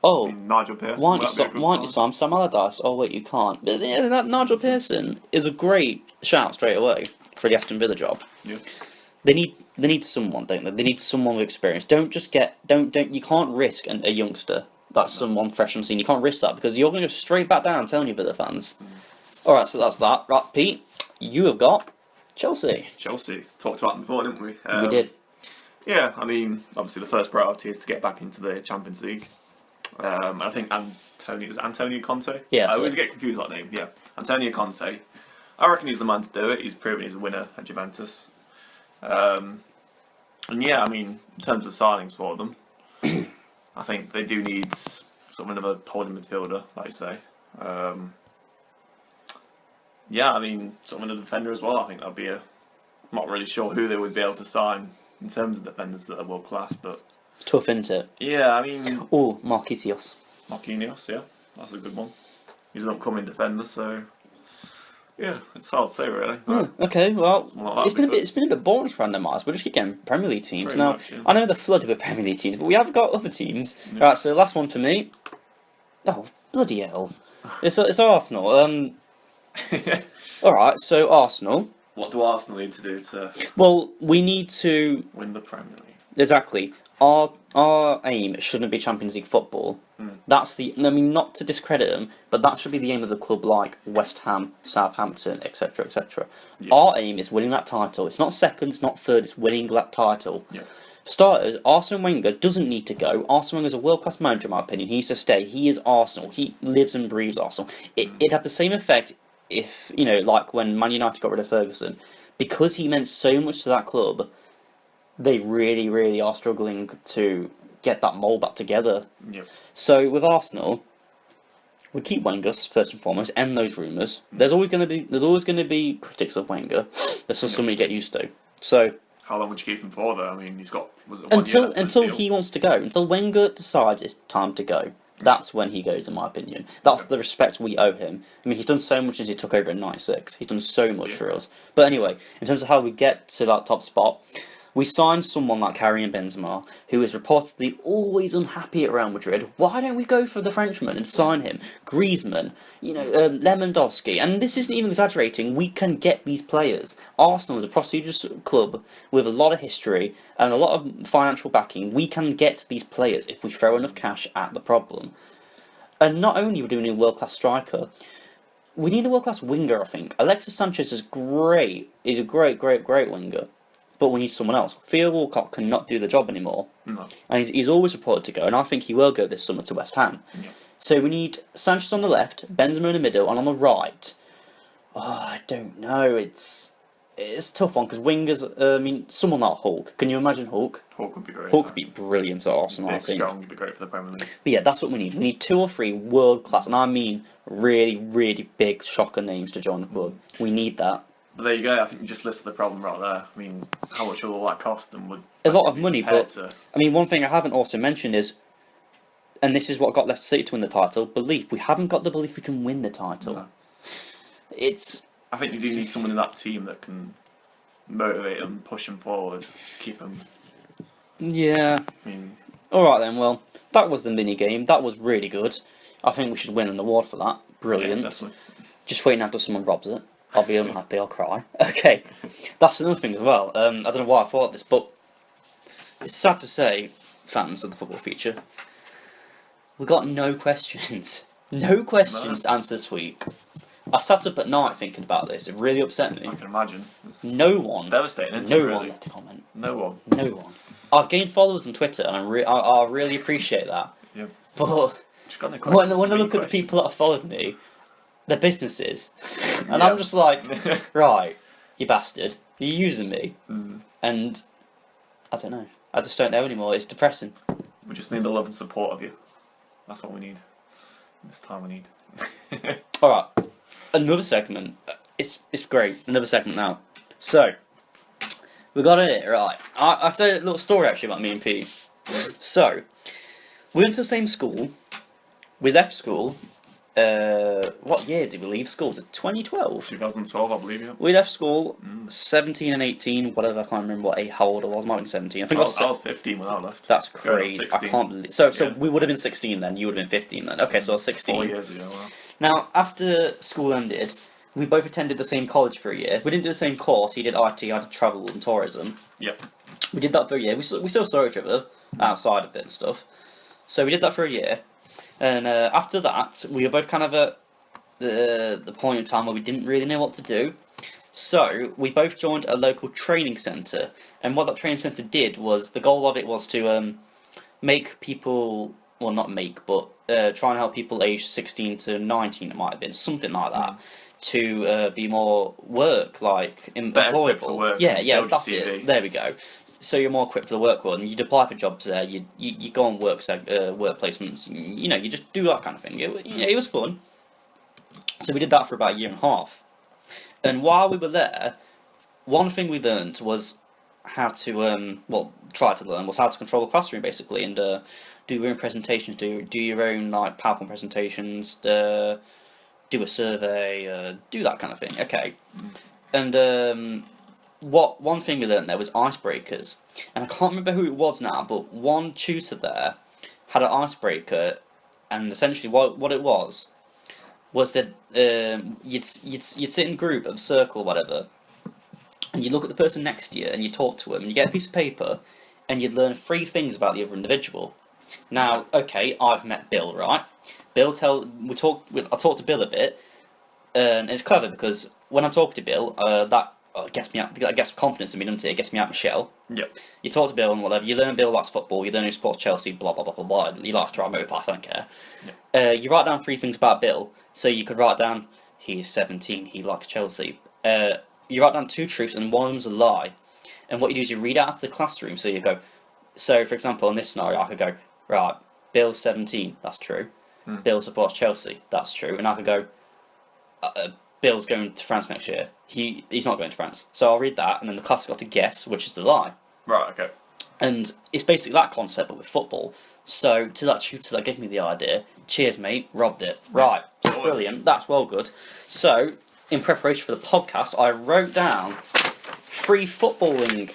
Oh, I mean, Nigel Pearson. Why don't you sign Sam Allardyce? Oh wait, you can't. But yeah, Nigel Pearson is a great shout straight away for the Aston Villa job. Yeah. They need someone, don't they? They need someone with experience. Don't you can't risk a youngster that's someone fresh on the scene. You can't risk that because you're going to go straight back down. I'm telling you, Villa fans. All right, so that's that. Right, Pete, you have got Chelsea. Chelsea talked about them before, didn't we? We did. Yeah, I mean, obviously the first priority is to get back into the Champions League. I think Antonio Conte. Yeah, I always get confused with that name. Yeah, Antonio Conte. I reckon he's the man to do it. He's proven he's a winner at Juventus. And yeah, I mean, in terms of signings for them, I think they do need sort of another holding midfielder, like you say. Yeah, I mean, sort of another defender as well. I think that'd be I'm not really sure who they would be able to sign in terms of defenders that are world class, but It's tough, isn't it? yeah, I mean, Oh, Marquinhos. Marquinhos, yeah, that's a good one. He's an upcoming defender, so yeah, it's hard to say really. But Okay, well, Well, that'd it's been be it's been a bit boring to randomise. We're just keep getting Premier League teams Pretty now. much, yeah. I know they're flooded with Premier League teams, but we have got other teams. Right, so the last one for me. Oh bloody hell! It's Arsenal. All right, so Arsenal. what do Arsenal need to do to Well, we need to win the Premier League? exactly. Our aim shouldn't be Champions League football. That's I mean, not to discredit them, but that should be the aim of the club, like West Ham, Southampton, etc., etc. Yeah. Our aim is winning that title. It's not second, it's not third. It's winning that title. Yeah. For starters, Arsene Wenger doesn't need to go. Arsene Wenger is a world-class manager, in my opinion. He needs to stay. He is Arsenal. He lives and breathes Arsenal. It'd have the same effect if, like when Man United got rid of Ferguson. Because he meant so much to that club, they really, really are struggling to get that mould back together. Yeah. So with Arsenal, we keep Wenger first and foremost, end those rumours. There's always going to be critics of Wenger. That's just something you get used to. So How long would you keep him for though? I mean, he's got was it 1 year left of his until deal? he wants to go, until Wenger decides it's time to go. That's when he goes, in my opinion. That's the respect we owe him. I mean, he's done so much since he took over in '96. He's done so much for us. But anyway, in terms of how we get to that top spot, we signed someone like Karim Benzema, who is reportedly always unhappy at Real Madrid. Why don't we go for the Frenchman and sign him? Griezmann, Lewandowski. And this isn't even exaggerating. We can get these players. Arsenal is a prestigious club with a lot of history and a lot of financial backing. We can get these players if we throw enough cash at the problem. And not only do we need a world-class striker, we need a world-class winger, I think. Alexis Sanchez is great. He's a great, great, great winger. But we need someone else. Theo Walcott cannot do the job anymore. No. And he's always reported to go, and I think he will go this summer to West Ham. Yeah. So we need Sanchez on the left, Benzema in the middle, and on the right, I don't know. It's a tough one, because wingers, someone like Hulk. Can you imagine Hulk? Hulk would be great. Hulk would be brilliant at Arsenal, I Big, think. strong, would be great for the Premier League. But yeah, that's what we need. We need 2 or 3 world-class, and I mean really, really big shocker names to join the club. We need that. But there you go. I think you just listed the problem right there. I mean, how much will all that cost? And would A lot of money, compared but to, I mean, one thing I haven't also mentioned is, and this is what got Leicester City to win the title, belief. We haven't got the belief we can win the title. No. It's I think you do need someone in that team that can motivate them, push them forward, keep them. yeah. I mean, All right then. Well, that was the mini game. That was really good. I think we should win an award for that. Brilliant. yeah, definitely. Just waiting after someone robs it. I'll be unhappy. I'll cry. Okay, that's another thing as well. I don't know why I thought this, but it's sad to say, fans of the football feature, we got no questions. No questions to answer this week. I sat up at night thinking about this. It really upset me. I can imagine. No one. It's devastating. Isn't No it, really? one left a comment. No one. No one. I've gained followers on Twitter, and I really appreciate that. Yeah. But Just got no when questions. I look at the people that have followed me, their businesses, and I'm just like, right, you bastard, you're using me, and I don't know. I just don't know anymore. It's depressing. We just need the love and support of you. That's what we need. This time we need. All right, another segment. It's great. Another segment now. So we got it right. I'll tell you a little story actually about me and P. So we went to the same school. We left school. What year did we leave school? Was it 2012? 2012, I believe, yeah. We left school 17 and 18, whatever. I can't remember how old I was. Might have been 17. I think I I was, was. I was 15 when I left. That's Going on crazy. I 16. can't believe. So Yeah. we would have been 16 then. You would have been 15 then. Okay, so I was 16. 4 years ago. Wow. Now after school ended, we both attended the same college for a year. We didn't do the same course. He did IT, I did travel and tourism. Yep. We did that for a year. We still saw each other outside of it and stuff. So we did that for a year. And after that, we were both kind of at the point in time where we didn't really know what to do. So we both joined a local training centre. And what that training centre did was, the goal of it was to make people, well, not make, but try and help people aged 16 to 19, it might have been, something like that, to be more employable. For work, yeah, that's it. There we go. So you're more equipped for the work world, and you'd apply for jobs there. You go on work placements. You know, you just do that kind of thing. It was fun. So we did that for about a year and a half. And while we were there, one thing we learned was how to tried to learn was how to control the classroom basically, and do your own presentations, do your own like PowerPoint presentations, do a survey, do that kind of thing. Okay, and one thing we learned there was icebreakers, and I can't remember who it was now, but one tutor there had an icebreaker, and essentially what it was that you'd sit in a group of circle or whatever, and you look at the person next to you and you talk to them, and you get a piece of paper, and you'd learn 3 things about the other individual. Now, okay, I've met Bill, right? I talked to Bill a bit, and it's clever because when I'm talking to Bill, that gets me out, that gets confidence in me, doesn't it? It gets me out of my shell. Yep. You talk to Bill and whatever, you learn Bill likes football, you learn he supports Chelsea, blah blah blah blah blah. He likes to ride motorbike, I don't care. Yep. You write down 3 things about Bill, so you could write down he's 17, he likes Chelsea. You write down 2 truths and one of them's a lie. And what you do is you read out to the classroom, so you go, so for example in this scenario I could go, right, Bill's 17, that's true. Bill supports Chelsea, that's true. And I could go, Bill's going to France next year. He's not going to France. So I'll read that, and then the class has got to guess which is the lie. Right, okay. And it's basically that concept, but with football. So to that tutor that gave me the idea, cheers mate, robbed it. Right, brilliant, that's well good. So, in preparation for the podcast, I wrote down 3 footballing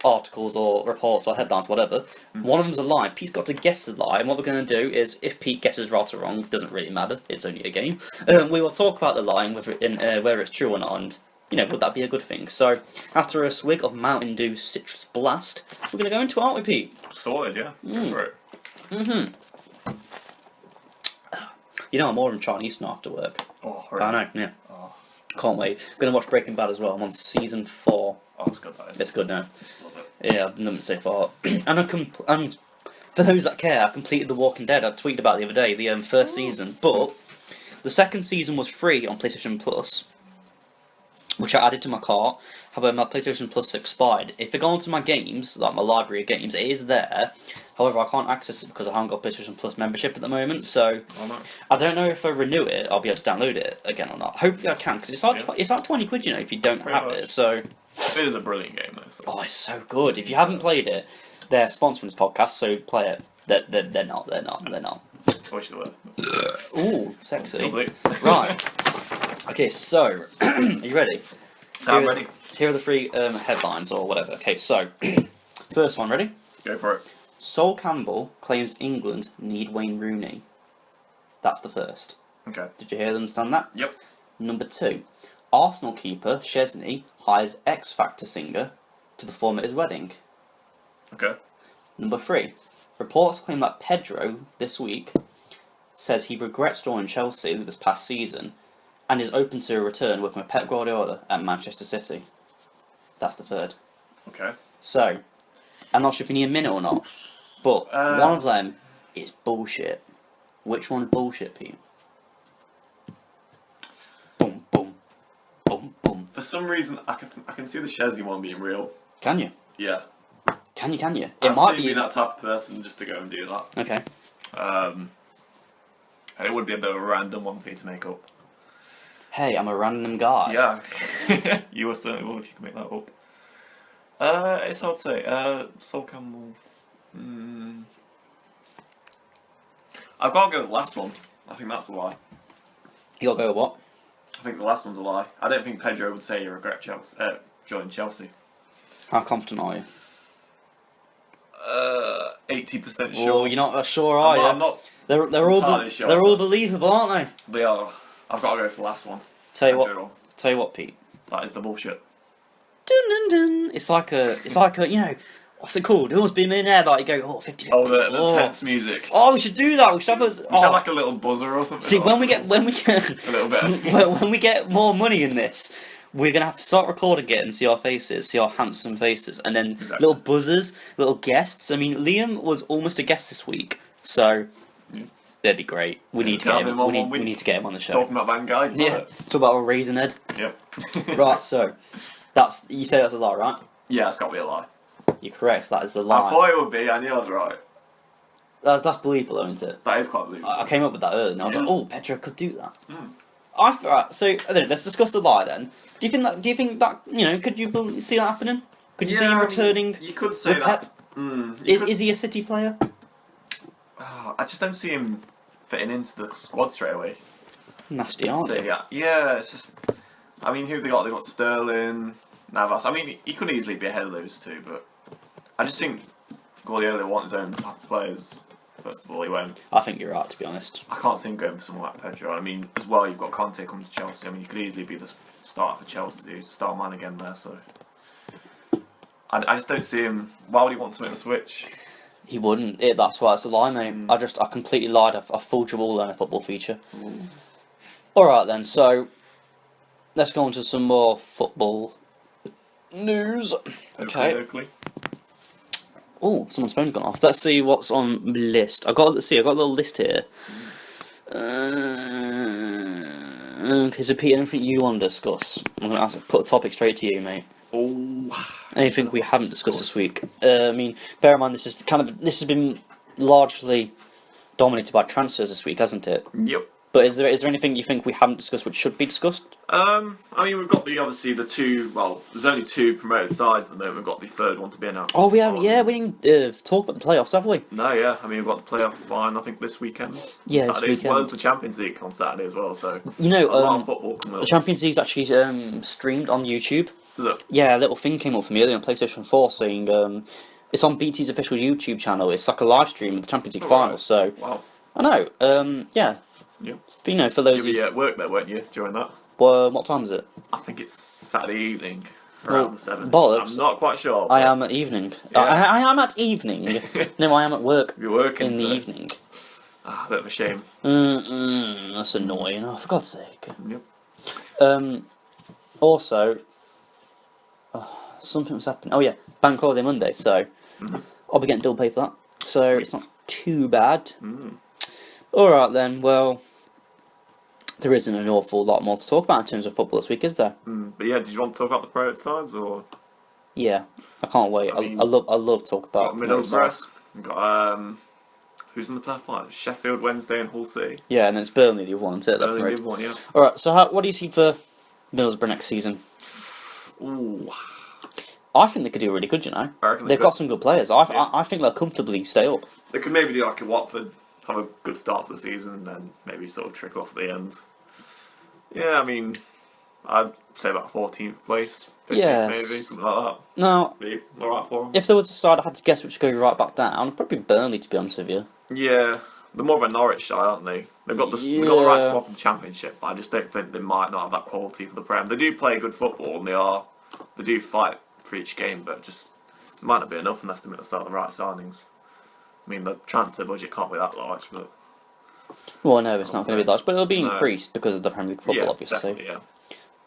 articles or reports or headlines, whatever. One of them's a lie. Pete's got to guess the lie, and what we're going to do is, if Pete guesses right or wrong, it doesn't really matter, it's only a game, we will talk about the lie and whether it's true or not, and, you know, would that be a good thing? So, after a swig of Mountain Dew Citrus Blast, we're going to go into it, aren't we, Pete? Sorted, yeah. Go for it. You know, I'm ordering Chinese now after work. Oh, right. I know, yeah. Oh. Can't wait. Going to watch Breaking Bad as well. I'm on season 4. Oh, it's good, that is. It's good now. Love it. Yeah, I've done it so far. and for those that care, I completed The Walking Dead. I tweeted about it the other day, the first season. But the second season was free on PlayStation Plus, which I added to my cart. However, my PlayStation Plus expired. If I go onto my games, like my library of games, it is there. However, I can't access it because I haven't got PlayStation Plus membership at the moment. So I don't know if I renew it, I'll be able to download it again or not. Hopefully I can, because it's like it's like 20 quid, you know, if you don't have it. So it is a brilliant game, though. So. Oh, it's so good. If you haven't played it, they're sponsoring this podcast, so play it. They're not. I wish they were. Ooh, sexy. Lovely. Right. Okay, so are you ready? I'm ready. Here are the 3 headlines or whatever. Okay, so first one, ready? Go for it. Sol Campbell claims England need Wayne Rooney. That's the first. Okay. Did you hear them understand that? Yep. Number 2, Arsenal keeper Chesney hires X Factor singer to perform at his wedding. Okay. Number 3, reports claim that Pedro this week says he regrets joining Chelsea this past season and is open to a return working with Pep Guardiola at Manchester City. That's the third. Okay. So, I'm not sure if you need a minute or not, but one of them is bullshit. Which one's bullshit, Pete? Boom, boom, boom, boom. For some reason, I can see the Chesney one being real. Can you? Yeah. Can you? It might be that type of person just to go and do that. Okay. And it would be a bit of a random one for you to make up. Hey, I'm a random guy. Yeah. You are certainly will if you can make that up. It's hard to say. Sol Campbell. I've got to go with the last one. I think that's a lie. You got to go with what? I think the last one's a lie. I don't think Pedro would say you regret Chelsea, joining Chelsea. How confident are you? 80% sure. Oh, you're not sure, are you? I'm not. They're all entirely sure, they're all believable, aren't they? They are. I've got to go for the last one. Tell you Pedro. what, Pete. That is the bullshit. Dun, dun, dun. It's like a, what's it called? Who wants to be a millionaire? Like you go, 50-50. Oh, the tense music. Oh, we should do that. We should have We should have like a little buzzer or something. See, or when we like get a little bit. when we get more money in this, we're gonna have to start recording it and see our faces, see our handsome faces, and then little buzzers, little guests. I mean, Liam was almost a guest this week, so that'd be great. We need to get him. We need to get him on the show. Talking about Van Gaal. Yeah, talk about our raisin head. Yep. Right, so you say that's a lie, right? Yeah, it's got to be a lie. You're correct. That is a I lie. thought it would be. I knew I was right. That's believable, isn't it? That is quite believable. I came up with that earlier, and I was like, oh, Pedro could do that. Mm. Right, so I don't know, let's discuss the lie then. Do you think that could you see that happening? Could you see him returning? You could say with that. Pep? Is he a City player? I just don't see him fitting into the squad straight away. Nasty, aren't So, they? yeah, it's just. I mean, who have they got? They got Sterling, Navas. I mean, he could easily be ahead of those two, but I just think Guardiola wants his own type of players. First of all, he won't. I think you're right, to be honest. I can't see him going for someone like Pedro. I mean, as well, you've got Conte coming to Chelsea. I mean, you could easily be the starter for Chelsea, star man again there. So I just don't see him. Why would he want to make the switch? He wouldn't. That's why it's a lie, mate. I completely lied. I fooled you all on a football feature. Alright then, so let's go on to some more football news. Okay. Oakley. Oh, someone's phone's gone off. Let's see what's on the list. I've got a little list here. Okay, so Pete, anything you want to discuss? I'm going to put a topic straight to you, mate. Oh. Anything we haven't discussed this week? I mean, bear in mind this has been largely dominated by transfers this week, hasn't it? Yep. But is there anything you think we haven't discussed which should be discussed? I mean, we've got obviously the two. Well, there's only two promoted sides at the moment. We've got the third one to be announced. Oh, we haven't. Yeah, we didn't talk about the playoffs, have we? No, yeah. I mean, we've got the playoff final. I think this weekend. Yeah, Saturday, this weekend. as well as the Champions League on Saturday as well. So You know, a lot of football coming the up. Champions League's actually streamed on YouTube. Is it? Yeah, a little thing came up for me earlier on PlayStation 4 saying it's on BT's official YouTube channel. It's like a live stream of the Champions League final. So Wow. I know. Yeah. Yeah. But for those You'll be at work there, weren't you, during that? what time is it? I think it's Saturday evening, around the 7th. bollocks. I'm not quite sure. I am at evening. Yeah. I am at evening. No, I am at work You're working in the so- evening. Ah, a bit of a shame. That's annoying. Oh, for God's sake. Yep. Also, something was happening. Oh yeah, Bank Holiday Monday. So I'll be getting double pay for that. So it's not too bad. All right then. Well, there isn't an awful lot more to talk about in terms of football this week, is there? But yeah, did you want to talk about the promoted sides or Yeah, I can't wait. I mean, I love talk about got Middlesbrough? We've got who's in the playoff final? Sheffield Wednesday and Hull City. Yeah, and then it's Burnley the other one, isn't it? Only leave one, yeah. All right. So what do you see for Middlesbrough next season? Ooh, I think they could do really good. You know, I reckon they've could. got some good players. I think they'll comfortably stay up. They could maybe do like a Watford, have a good start to the season, and then maybe sort of trickle off at the end. Yeah, I mean, I'd say about 14th place, 15th Yes. maybe, something like Now, that. Be alright for them. if there was a side I had to guess which would go right back down, probably Burnley, to be honest with you. Yeah, they're more of a Norwich side, aren't they? They've got the right Yeah. squad for the Championship, but I just don't think they might not have that quality for the Prem. They do play good football, and they do fight for each game, but just it might not be enough unless they make the right signings. I mean, the transfer budget can't be that large, but Well, no, it's not going to be large, but it'll be No. increased because of the Premier League football, yeah, obviously. definitely, yeah.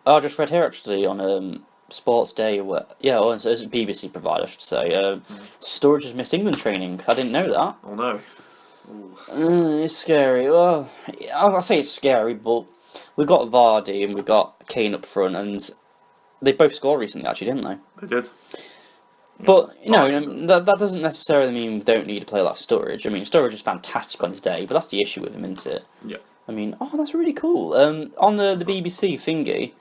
I just read here actually on Sports Day, it's a BBC provider, I should say. Sturridge has missed England training. I didn't know that. Oh no. Ooh. It's scary. Well, I say it's scary, but we've got Vardy and we've got Kane up front, and they both scored recently, actually, didn't they? They did. But, Yes. that doesn't necessarily mean we don't need a player like Sturridge. I mean, Sturridge is fantastic on his day, but that's the issue with him, isn't it? Yeah. I mean, that's really cool. On the BBC thingy,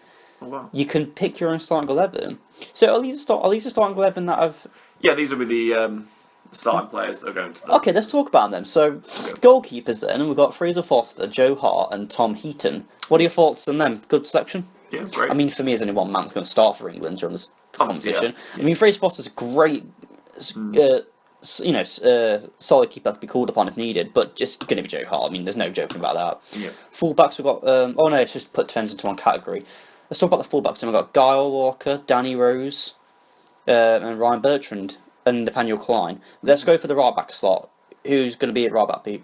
Oh wow. you can pick your own starting 11. So are these the starting 11 that have... Yeah, these will be the starting players that are going to the... Okay, let's talk about them. So, goalkeepers then, we've got Fraser Foster, Joe Hart and Tom Heaton. What are your thoughts on them? Good selection? Yeah, great. I mean, for me, there's only one man that's going to start for England during this Obviously, competition. yeah. I mean, Fraser Foster's a great solid keeper to be called upon if needed, but just going to be Joe Hart. I mean, there's no joking about that. Yeah. Fullbacks, we've got... it's just put defence into one category. Let's talk about the fullbacks. We've got Guile Walker, Danny Rose, and Ryan Bertrand, and Nathaniel Klein. Let's go for the right back slot. Who's going to be at right back, Pete?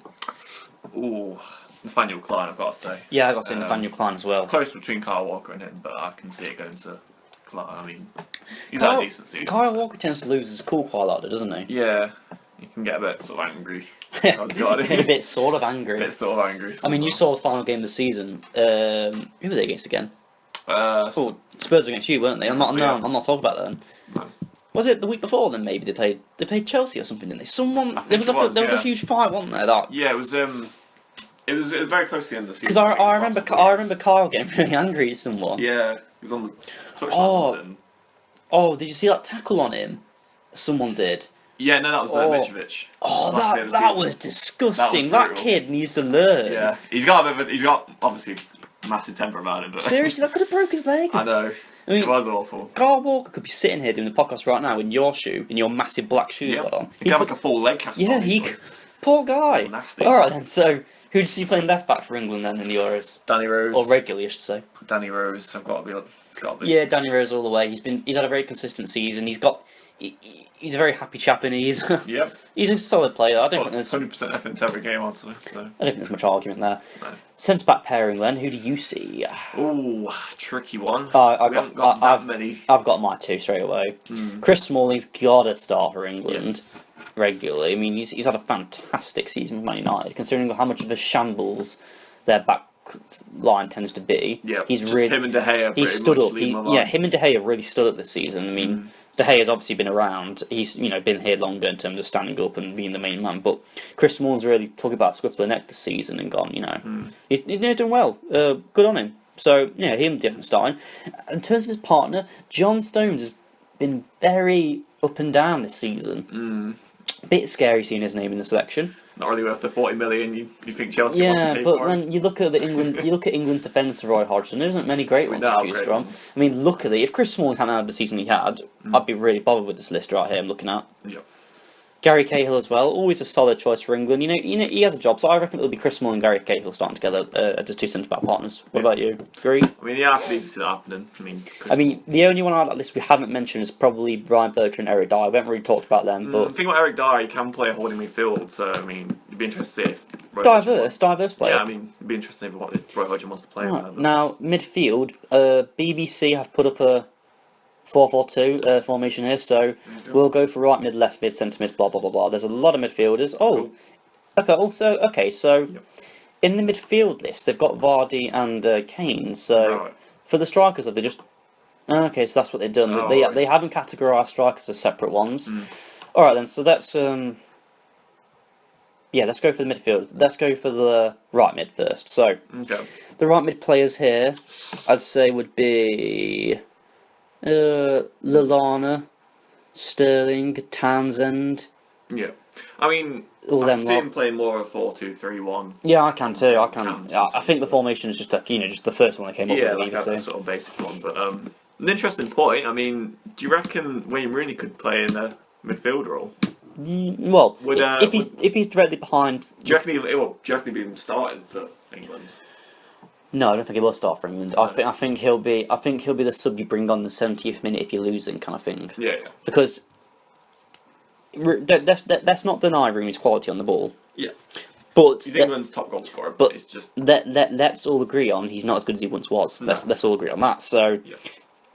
Ooh, Nathaniel Klein, I've got to say. Yeah, I've got to say Nathaniel Klein as well. Close between Kyle Walker and him, but I can see it going to Klein. I mean, he's had a decent season. Kyle Walker tends to lose his cool quite a lot, doesn't he? Yeah, he can get a bit sort of angry. A bit sort of angry. A bit sort of angry. I mean, you saw the final game of the season. Who were they against again? Spurs against you, weren't they? I'm not talking about them. No. Was it the week before? Then maybe they played Chelsea or something, didn't they? There was a huge fight, wasn't there? Yeah, it was. It was very close to the end of the season. Because I remember Kyle getting really angry at someone. Yeah, he was on the touchline. Oh, did you see that tackle on him? Someone did. Yeah, no, that was Mitrovic. Oh, that was disgusting. That kid needs to learn. Yeah, he's got obviously massive temper about it. But seriously, that could have broke his leg. I know. I mean, it was awful. Kyle Walker could be sitting here doing the podcast right now in your shoe, in your massive black shoe you've got on. He could have like a full leg cast on. Yeah, poor guy. Nasty. Alright then, so who does he play left back for England then in the Euros? Danny Rose. Or regularly, I should say. Danny Rose, it's got to be. Yeah, Danny Rose all the way. He's had a very consistent season. He's a very happy chap and he's a solid player. I don't think there's 100% effort every game, honestly. So. I don't think there's much argument there. No. Centre back pairing then, who do you see? Ooh, tricky one. I've got many. I've got my two straight away. Chris Smalling's gotta start for England regularly. I mean, he's had a fantastic season with Man United, considering how much of a shambles their back line tends to be. Yeah, he's really him and De Gea. He's stood up. Him and De Gea have really stood up this season. I mean, De Gea's obviously been around. He's been here longer in terms of standing up and being the main man. But Chris Smalling's really talking about scruff the neck this season and gone. He's done well. Good on him. So yeah, him definitely starting. In terms of his partner, John Stones has been very up and down this season. Bit scary seeing his name in the selection. Not really worth the 40 million you think Chelsea want to pay but for then you look at England's defence, Roy Hodgson. There isn't many great ones to choose from. I mean, luckily, if Chris Smalling hadn't had the season he had, I'd be really bothered with this list right here I'm looking at. Yep. Gary Cahill as well, always a solid choice for England. He has a job, so I reckon it'll be Chris Smalling and Gary Cahill starting together as two centre-back partners. What about you? Agree? I mean, yeah, I need to see that happening. I mean, the only one on that list we haven't mentioned is probably Ryan Bertrand and Eric Dyer. We haven't really talked about them, but the thing about Eric Dyer, he can play a holding midfield, so I mean, it'd be interesting to see if diverse player. Yeah, I mean, it'd be interesting if Roy Hodgson wants to play. Right. Now, midfield, BBC have put up a 4-4-2 formation here, so we'll go for right mid, left mid, centre mid, blah blah blah blah. There's a lot of midfielders. Oh, cool. So in the midfield list, they've got Vardy and Kane. So for the strikers, have they just? Okay, so that's what they've done. They haven't categorised strikers as separate ones. All right then. So that's let's go for the midfielders. Let's go for the right mid first. So the right mid players here, I'd say would be Lallana, Sterling, Townsend. Yeah, I mean, all I them can see him playing more of a 4-2-3-1. Yeah, I can too. I think the formation is just just the first one that came up with. Yeah, like a sort of basic one. But an interesting point. I mean, do you reckon Wayne Rooney could play in a midfield role? Well, if he's directly behind, do you reckon he'll be starting for England? No, I don't think he will start for England. I think he'll be the sub you bring on the 70th minute if you're losing, kind of thing. Yeah. Because let's not deny Rooney's quality on the ball. Yeah. But he's England's top goal scorer. But it's just let's all agree on he's not as good as he once was. No. Let's all agree on that. So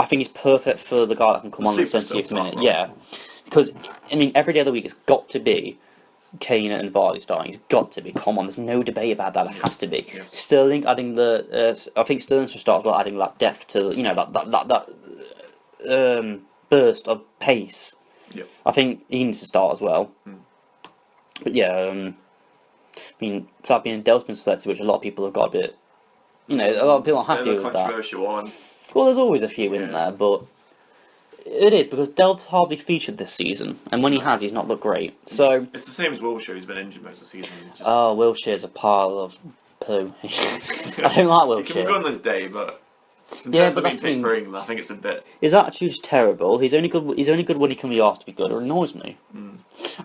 I think he's perfect for the guy that can come on the 70th minute. Right? Yeah. Because I mean, every day of the week it's got to be Kane and Vardy starting. He's got to be. Come on, there's no debate about that. It has to be. Yes. Sterling adding I think Sterling should start as well, adding that depth to that burst of pace. Yep. I think he needs to start as well. But yeah, I mean, Fabian Delph's been selected, which a lot of people have got a bit. A lot of people aren't happy with that. Controversial one. Well, there's always a few in there, but. It is, because Delph's hardly featured this season, and when he has, he's not looked great. So it's the same as Wilshere, he's been injured most of the season. Oh, Wilshere's a pile of poo. I don't like Wilshere. He can be good on his day, but in terms of being picked for England, I think it's a bit... His attitude's terrible. He's only good when he can be asked to be good. It annoys me.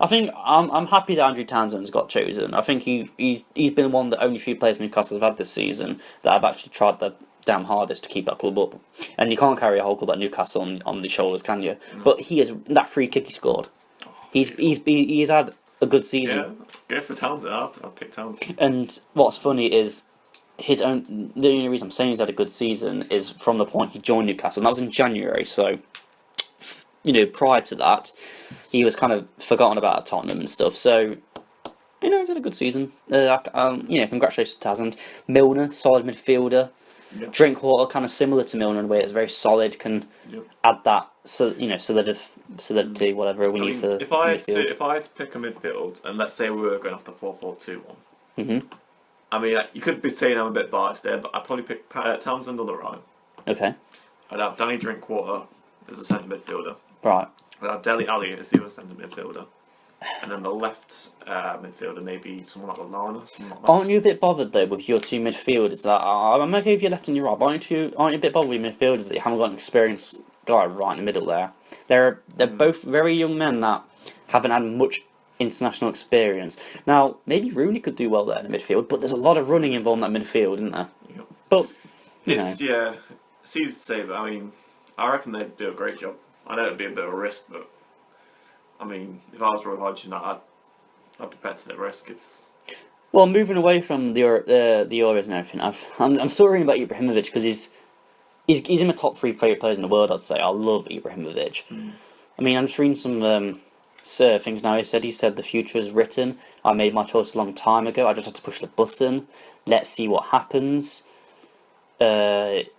I think I'm happy that Andrew Townsend's got chosen. I think he's been one of the only few players Newcastle have had this season that have actually tried their damn hardest to keep that club up. And you can't carry a whole club like Newcastle on the shoulders, can you? But he is that free kick he scored. He's had a good season. Yeah, go for Townsend. I'll pick Townsend. And what's funny is the only reason I'm saying he's had a good season is from the point he joined Newcastle, and that was in January. So, prior to that, he was kind of forgotten about at Tottenham and stuff. So, he's had a good season. Congratulations to Townsend. Milner, solid midfielder. Yep. Drinkwater, kind of similar to Milner in a way. It's very solid. Can add that solidity, whatever we need for midfield. If I had to pick a midfield, and let's say we were going off the 4-4-2 one. Mm-hmm. I mean, you could be saying I'm a bit biased there, but I'd probably pick Townsend on the right. Okay. I'd have Danny Drinkwater as a centre midfielder. Right. I'd have Dele Alli as the other centre midfielder. And then the left midfielder, maybe someone like Lallana. Aren't you a bit bothered though with your two midfielders? I'm okay if you're left and you're right, but aren't you a bit bothered with midfielders that you haven't got an experienced guy right in the middle there? They're both very young men that haven't had much international experience. Now, maybe Rooney could do well there in the midfield, but there's a lot of running involved in that midfield, isn't there? Yep. But it's easy to say, but I mean, I reckon they'd do a great job. I know it'd be a bit of a risk, but I mean, if I was Roy Hodgson, I'd be prepared to take the risk. Well, moving away from the Euros and everything, I'm still reading about Ibrahimovic because he's in my top 3 favourite players in the world. I'd say I love Ibrahimovic. I mean, I'm just reading some things now. He said the future is written. I made my choice a long time ago. I just had to push the button. Let's see what happens. I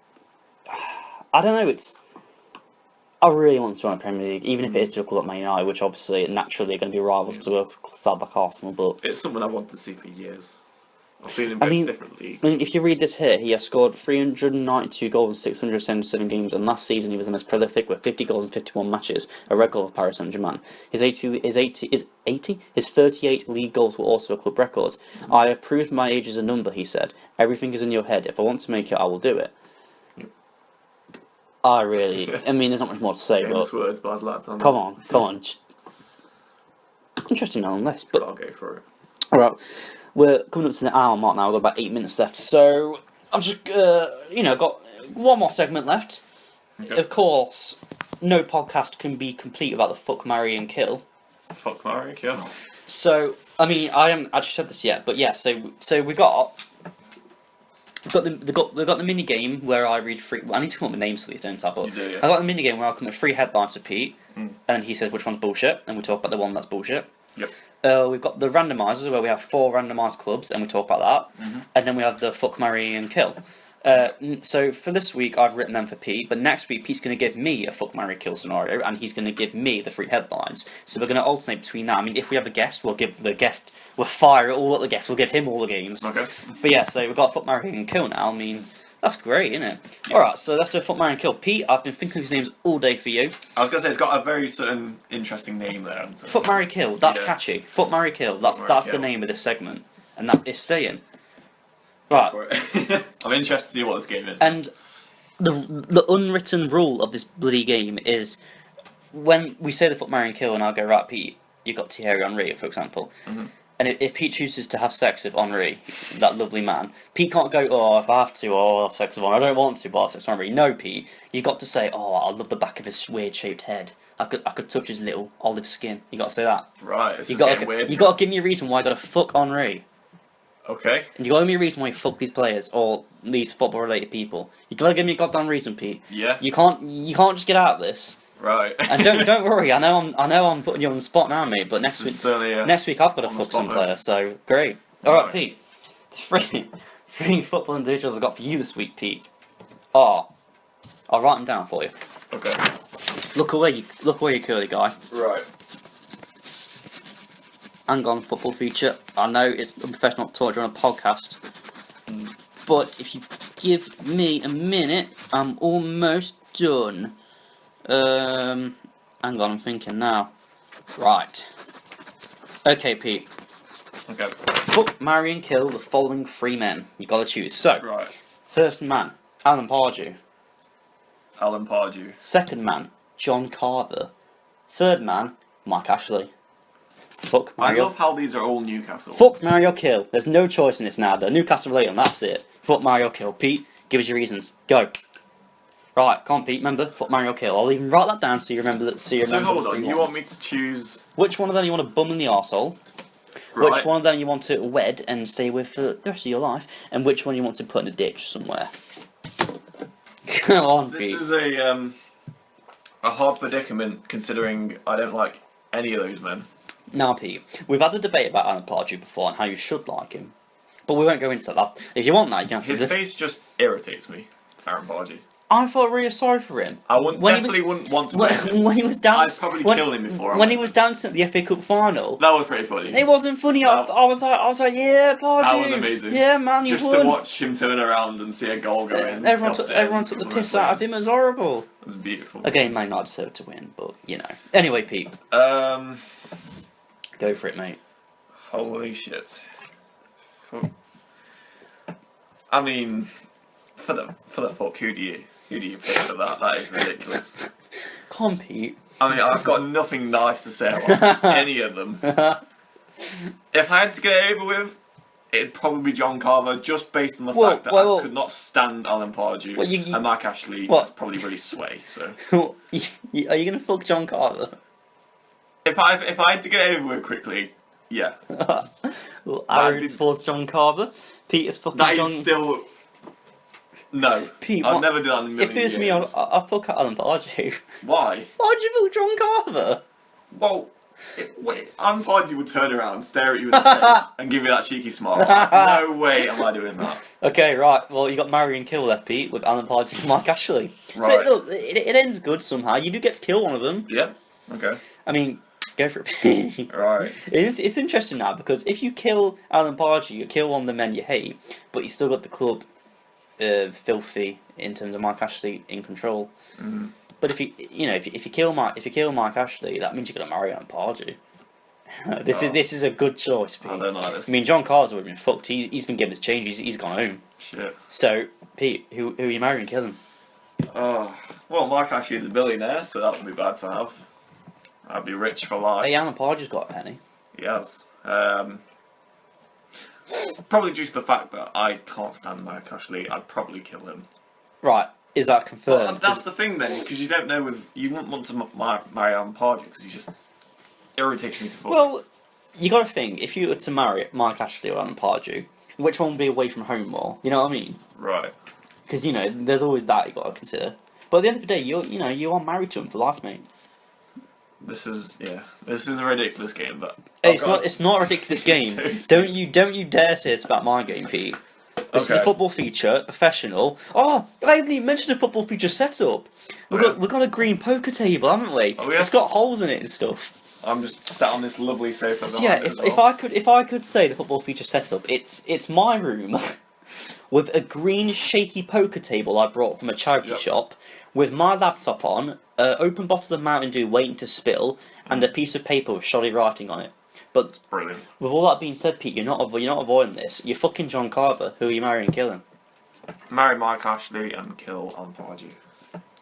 don't know. I really want to run the Premier League, even if it is to a club like Man United, which obviously naturally are going to be rivals to a side like Arsenal. But it's something I want to see for years. I've seen him in different leagues. I mean, if you read this here, he has scored 392 goals in 677 games, and last season he was the most prolific with 50 goals in 51 matches, a record for Paris Saint-Germain. His 38 league goals were also a club record. I have proved my age is a number, he said. Everything is in your head. If I want to make it, I will do it. I mean, there's not much more to say, Famous but words by Zlatan. Come on. Interesting nonetheless. But I'll go for it. Alright, we're coming up to the hour mark now. We've got about 8 minutes left. So, I've just, got one more segment left. Okay. Of course, no podcast can be complete without the fuck, marry and kill. Fuck, marry, kill. So, I mean, I haven't actually said this yet, but yeah, so we got the mini game where I read three. Well, I need to come up with names for these, don't I? But you do, yeah. I got the mini game where I come up with 3 headlines to Pete, and he says which one's bullshit, and we talk about the one that's bullshit. Yep. We've got the randomizers where we have 4 randomized clubs, and we talk about that, and then we have the fuck, marry, and kill. So for this week, I've written them for Pete, but next week Pete's going to give me a fuck, marry, kill scenario, and he's going to give me the 3 headlines. So we're going to alternate between that. I mean, if we have a guest, we'll fire it all at the guest. We'll give him all the games. Okay. But yeah, so we've got fuck, marry, and kill now. I mean, that's great, isn't it? Yeah. Alright, so let's do a fuck, marry, and kill. Pete, I've been thinking of his names all day for you. I was going to say, it's got a very certain interesting name there. Fuck, marry, kill. That's catchy. Fuck, marry, kill. That's kill. The name of this segment. And that is staying. Right. I'm interested to see what this game is. And the unwritten rule of this bloody game is when we say the fuck, marry, and kill, and I'll go, right, Pete, you got Thierry Henry, for example. And if Pete chooses to have sex with Henry, that lovely man, Pete can't go, oh, if I have to, I'll have sex with Henry. I don't want to, but I'll have sex with Henry. No, Pete, you've got to say, oh, I love the back of his weird-shaped head. I could touch his little olive skin. You got to say that. Right, this you is got getting weird. You got to give me a reason why I got to fuck Henry. Okay. And you got to give me a reason why you fuck these players or these football-related people. You got to give me a goddamn reason, Pete. Yeah. You can't just get out of this. Right. And don't worry. I know I'm putting you on the spot now, mate. But next week I've got to fuck some player. So great. All right, Pete. Three football individuals I got for you this week, Pete. I'll write them down for you. Okay. Look away, you curly guy. Right. Hang on, football feature. I know it's unprofessional to talk during a podcast, but if you give me a minute, I'm almost done. Hang on, I'm thinking now. Right. Okay, Pete. Okay. Fuck, marry, and kill the following 3 men. You gotta choose. So, right. First man, Alan Pardew. Alan Pardew. Second man, John Carver. Third man, Mike Ashley. Fuck, I Mario. love how these are all Newcastle. Fuck, Mario, kill. There's no choice in this now. The Newcastle Liam, that's it. Fuck, Mario, kill. Pete, give us your reasons. Go. Right, come on, Pete, remember? Fuck, Mario, kill. I'll even write that down so you remember that. So you So remember hold the on, three you ones. want me to choose... Which one of them you want to bum in the arsehole? Right. Which one of them you want to wed and stay with for the rest of your life? And which one you want to put in a ditch somewhere? Come on, This Pete. is a hard predicament, considering I don't like any of those men. Now, Pete, we've had the debate about Alan Pardew before and how you should like him. But we won't go into that. If you want that, you can have His to... face just irritates me, Aaron Pardew. I felt really sorry for him. I wouldn't, When he definitely wouldn't want to wed him. when he was I'd dancing... probably when, kill him before I When met he was him. dancing at the FA Cup final... That was pretty funny. It wasn't funny. That- I was like, yeah, Pardew. That was amazing. Yeah, man, you Just won. to watch him turn around and see a goal go in. Everyone took the piss out of him. It was horrible. It was beautiful. Again, Man United deserved to win, but, you know. Anyway, Pete, Um, go for it, mate. holy shit. I mean, for the fuck, who do you pick for that? That is ridiculous. Come on, Pete. I mean, I've got nothing nice to say about any of them. If I had to get it over with, it'd probably be John Carver, just based on the fact that I could not stand Alan Pardew, and Mark Ashley was probably really sway. So, Are you gonna fuck John Carver? if I had to get it over with quickly, yeah, Aaron supports John Carver. Pete is fucking that John. is still no. Pete, I'd never do that in a million if it was years. me, I'd fuck Alan Pardew. Why? Why'd you fuck John Carver? Well, Alan Pardew would turn around, stare at you in the face, and give you that cheeky smile. No way am I doing that. Okay, right. Well, you got Marry and Kill left, Pete, with Alan Pardew and Mark Ashley. So Right. look, it ends good somehow. You do get to kill one of them. Yeah. Okay. I mean, go for it. Right. It's interesting now because if you kill Alan Pardew, you kill one of the men you hate, but you still got the club filthy in terms of Mark Ashley in control. Mm. But if you kill Mark Ashley, that means you're gonna marry Alan Pardew. This is a good choice, Pete. I don't like this. I mean, John Carter would have been fucked. He's been given his change. He's gone home. Shit. So, Pete, who are you marrying? Kill him. Oh, well, Mark Ashley is a billionaire, so that would be bad to have. I'd be rich for life. Hey, Alan Pardew's got a penny. He has. Probably due to the fact that I can't stand Mark Ashley, I'd probably kill him. Right. Is that confirmed? Well, that's the thing then, because you don't know if you wouldn't want to marry Alan Pardew because he just irritates me to fuck. Well, you got to think, if you were to marry Mark Ashley or Alan Pardew, which one would be away from home more? You know what I mean? Right. Because, there's always that you got to consider. But at the end of the day, you are married to him for life, mate. This is a ridiculous game, but Hey, it's not a ridiculous game. So Don't you dare say it's about my game, Pete. This is a Okay. football feature, professional. Oh, I haven't even mentioned a football feature setup. We've got a green poker table, haven't we? Oh, yes. It's got holes in it and stuff. I'm just sat on this lovely sofa. So yeah, behind it if as well. if I could say the football feature setup, it's my room with a green shaky poker table I brought from a charity Yep. shop, with my laptop on, open bottle of Mountain Dew waiting to spill, and a piece of paper with shoddy writing on it. But Brilliant. with all that being said, Pete, you're not avoiding this. You're fucking John Carver, who are you marrying and killing? Marry Mark Ashley and kill Alan Pardew.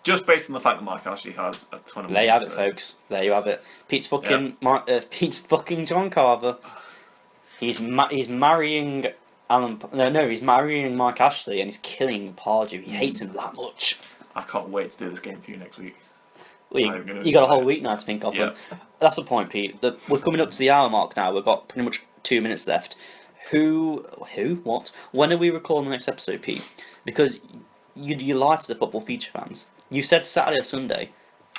Just based on the fact that Mark Ashley has a ton of money. There you have it, so- folks. There you have it. Pete's fucking Pete's fucking John Carver. He's marrying Alan. No, he's marrying Mark Ashley and he's killing Pardew. He hates him that much. I can't wait to do this game for you next week. Well, I'm gonna you got a do whole it. week now to think of Yeah. them. That's the point, Pete. We're coming up to the hour mark now. We've got pretty much 2 minutes left. What? When are we recording the next episode, Pete? Because you lied to the football feature fans. You said Saturday or Sunday.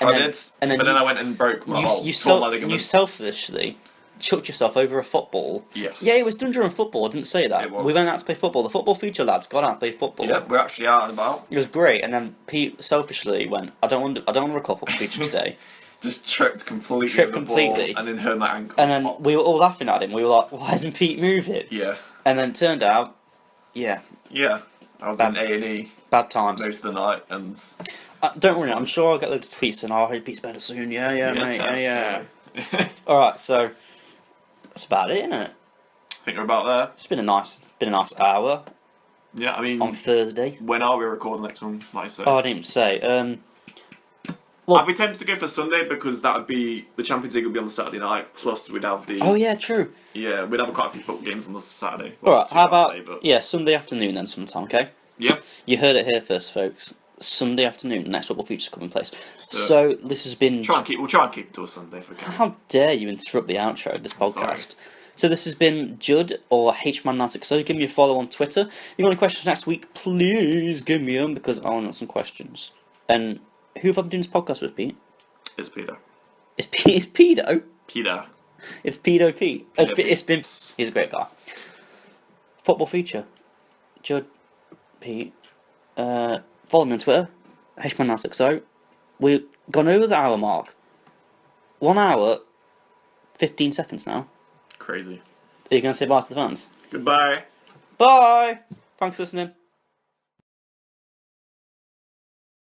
I did, and but then I went and broke my you tore my ligament. you selfishly chucked yourself over a football. Yes. Yeah, it was done during football. I didn't say that. It was. We went out to play football. The football feature lads got out to play football. Yeah, we're actually out and about. It was great, and then Pete selfishly went, I don't want to record football feature today. Just tripped completely. Tripped over the completely. ball and then hurt my ankle. And then Pop. we were all laughing at him. We were like, why isn't Pete moving? Yeah. And then it turned out, yeah, Yeah. I was Bad- in A&E bad times. most of the night and... Don't worry, I'm sure I'll get loads of tweets and I hope Pete's better soon. Yeah, mate. Yeah. totally. Alright, so that's about it, isn't it? I think we're about there. It's been a nice hour Yeah, I mean, on Thursday. when are we recording the next one, like I say? Oh, I didn't say. Well, I'd be tempted to go for Sunday because that would be the Champions League would be on the Saturday night. Plus, we'd have the oh yeah, true. we'd have quite a few football games on the Saturday. All right, two, how I'd about say, but- Sunday afternoon then sometime, okay? Yeah. You heard it here first, folks. Sunday afternoon, next football feature's coming in place. do it. So this has been. We'll try and keep it to a Sunday if we can. How dare you interrupt the outro of this I'm sorry. podcast? So this has been Judd or HMan96. So give me a follow on Twitter. If you got any questions next week, please give me them because I want some questions. And who have I been doing this podcast with, Pete? It's Peter. It's Pedo. Peter. It's Pedo Pete. It's been. Pete. He's a great guy. Football feature. Judd, Pete. Follow me on Twitter. HMan960. We've gone over the hour mark. 1 hour, 15 seconds now. Crazy. Are you going to say bye to the fans? Goodbye. Bye! Thanks for listening.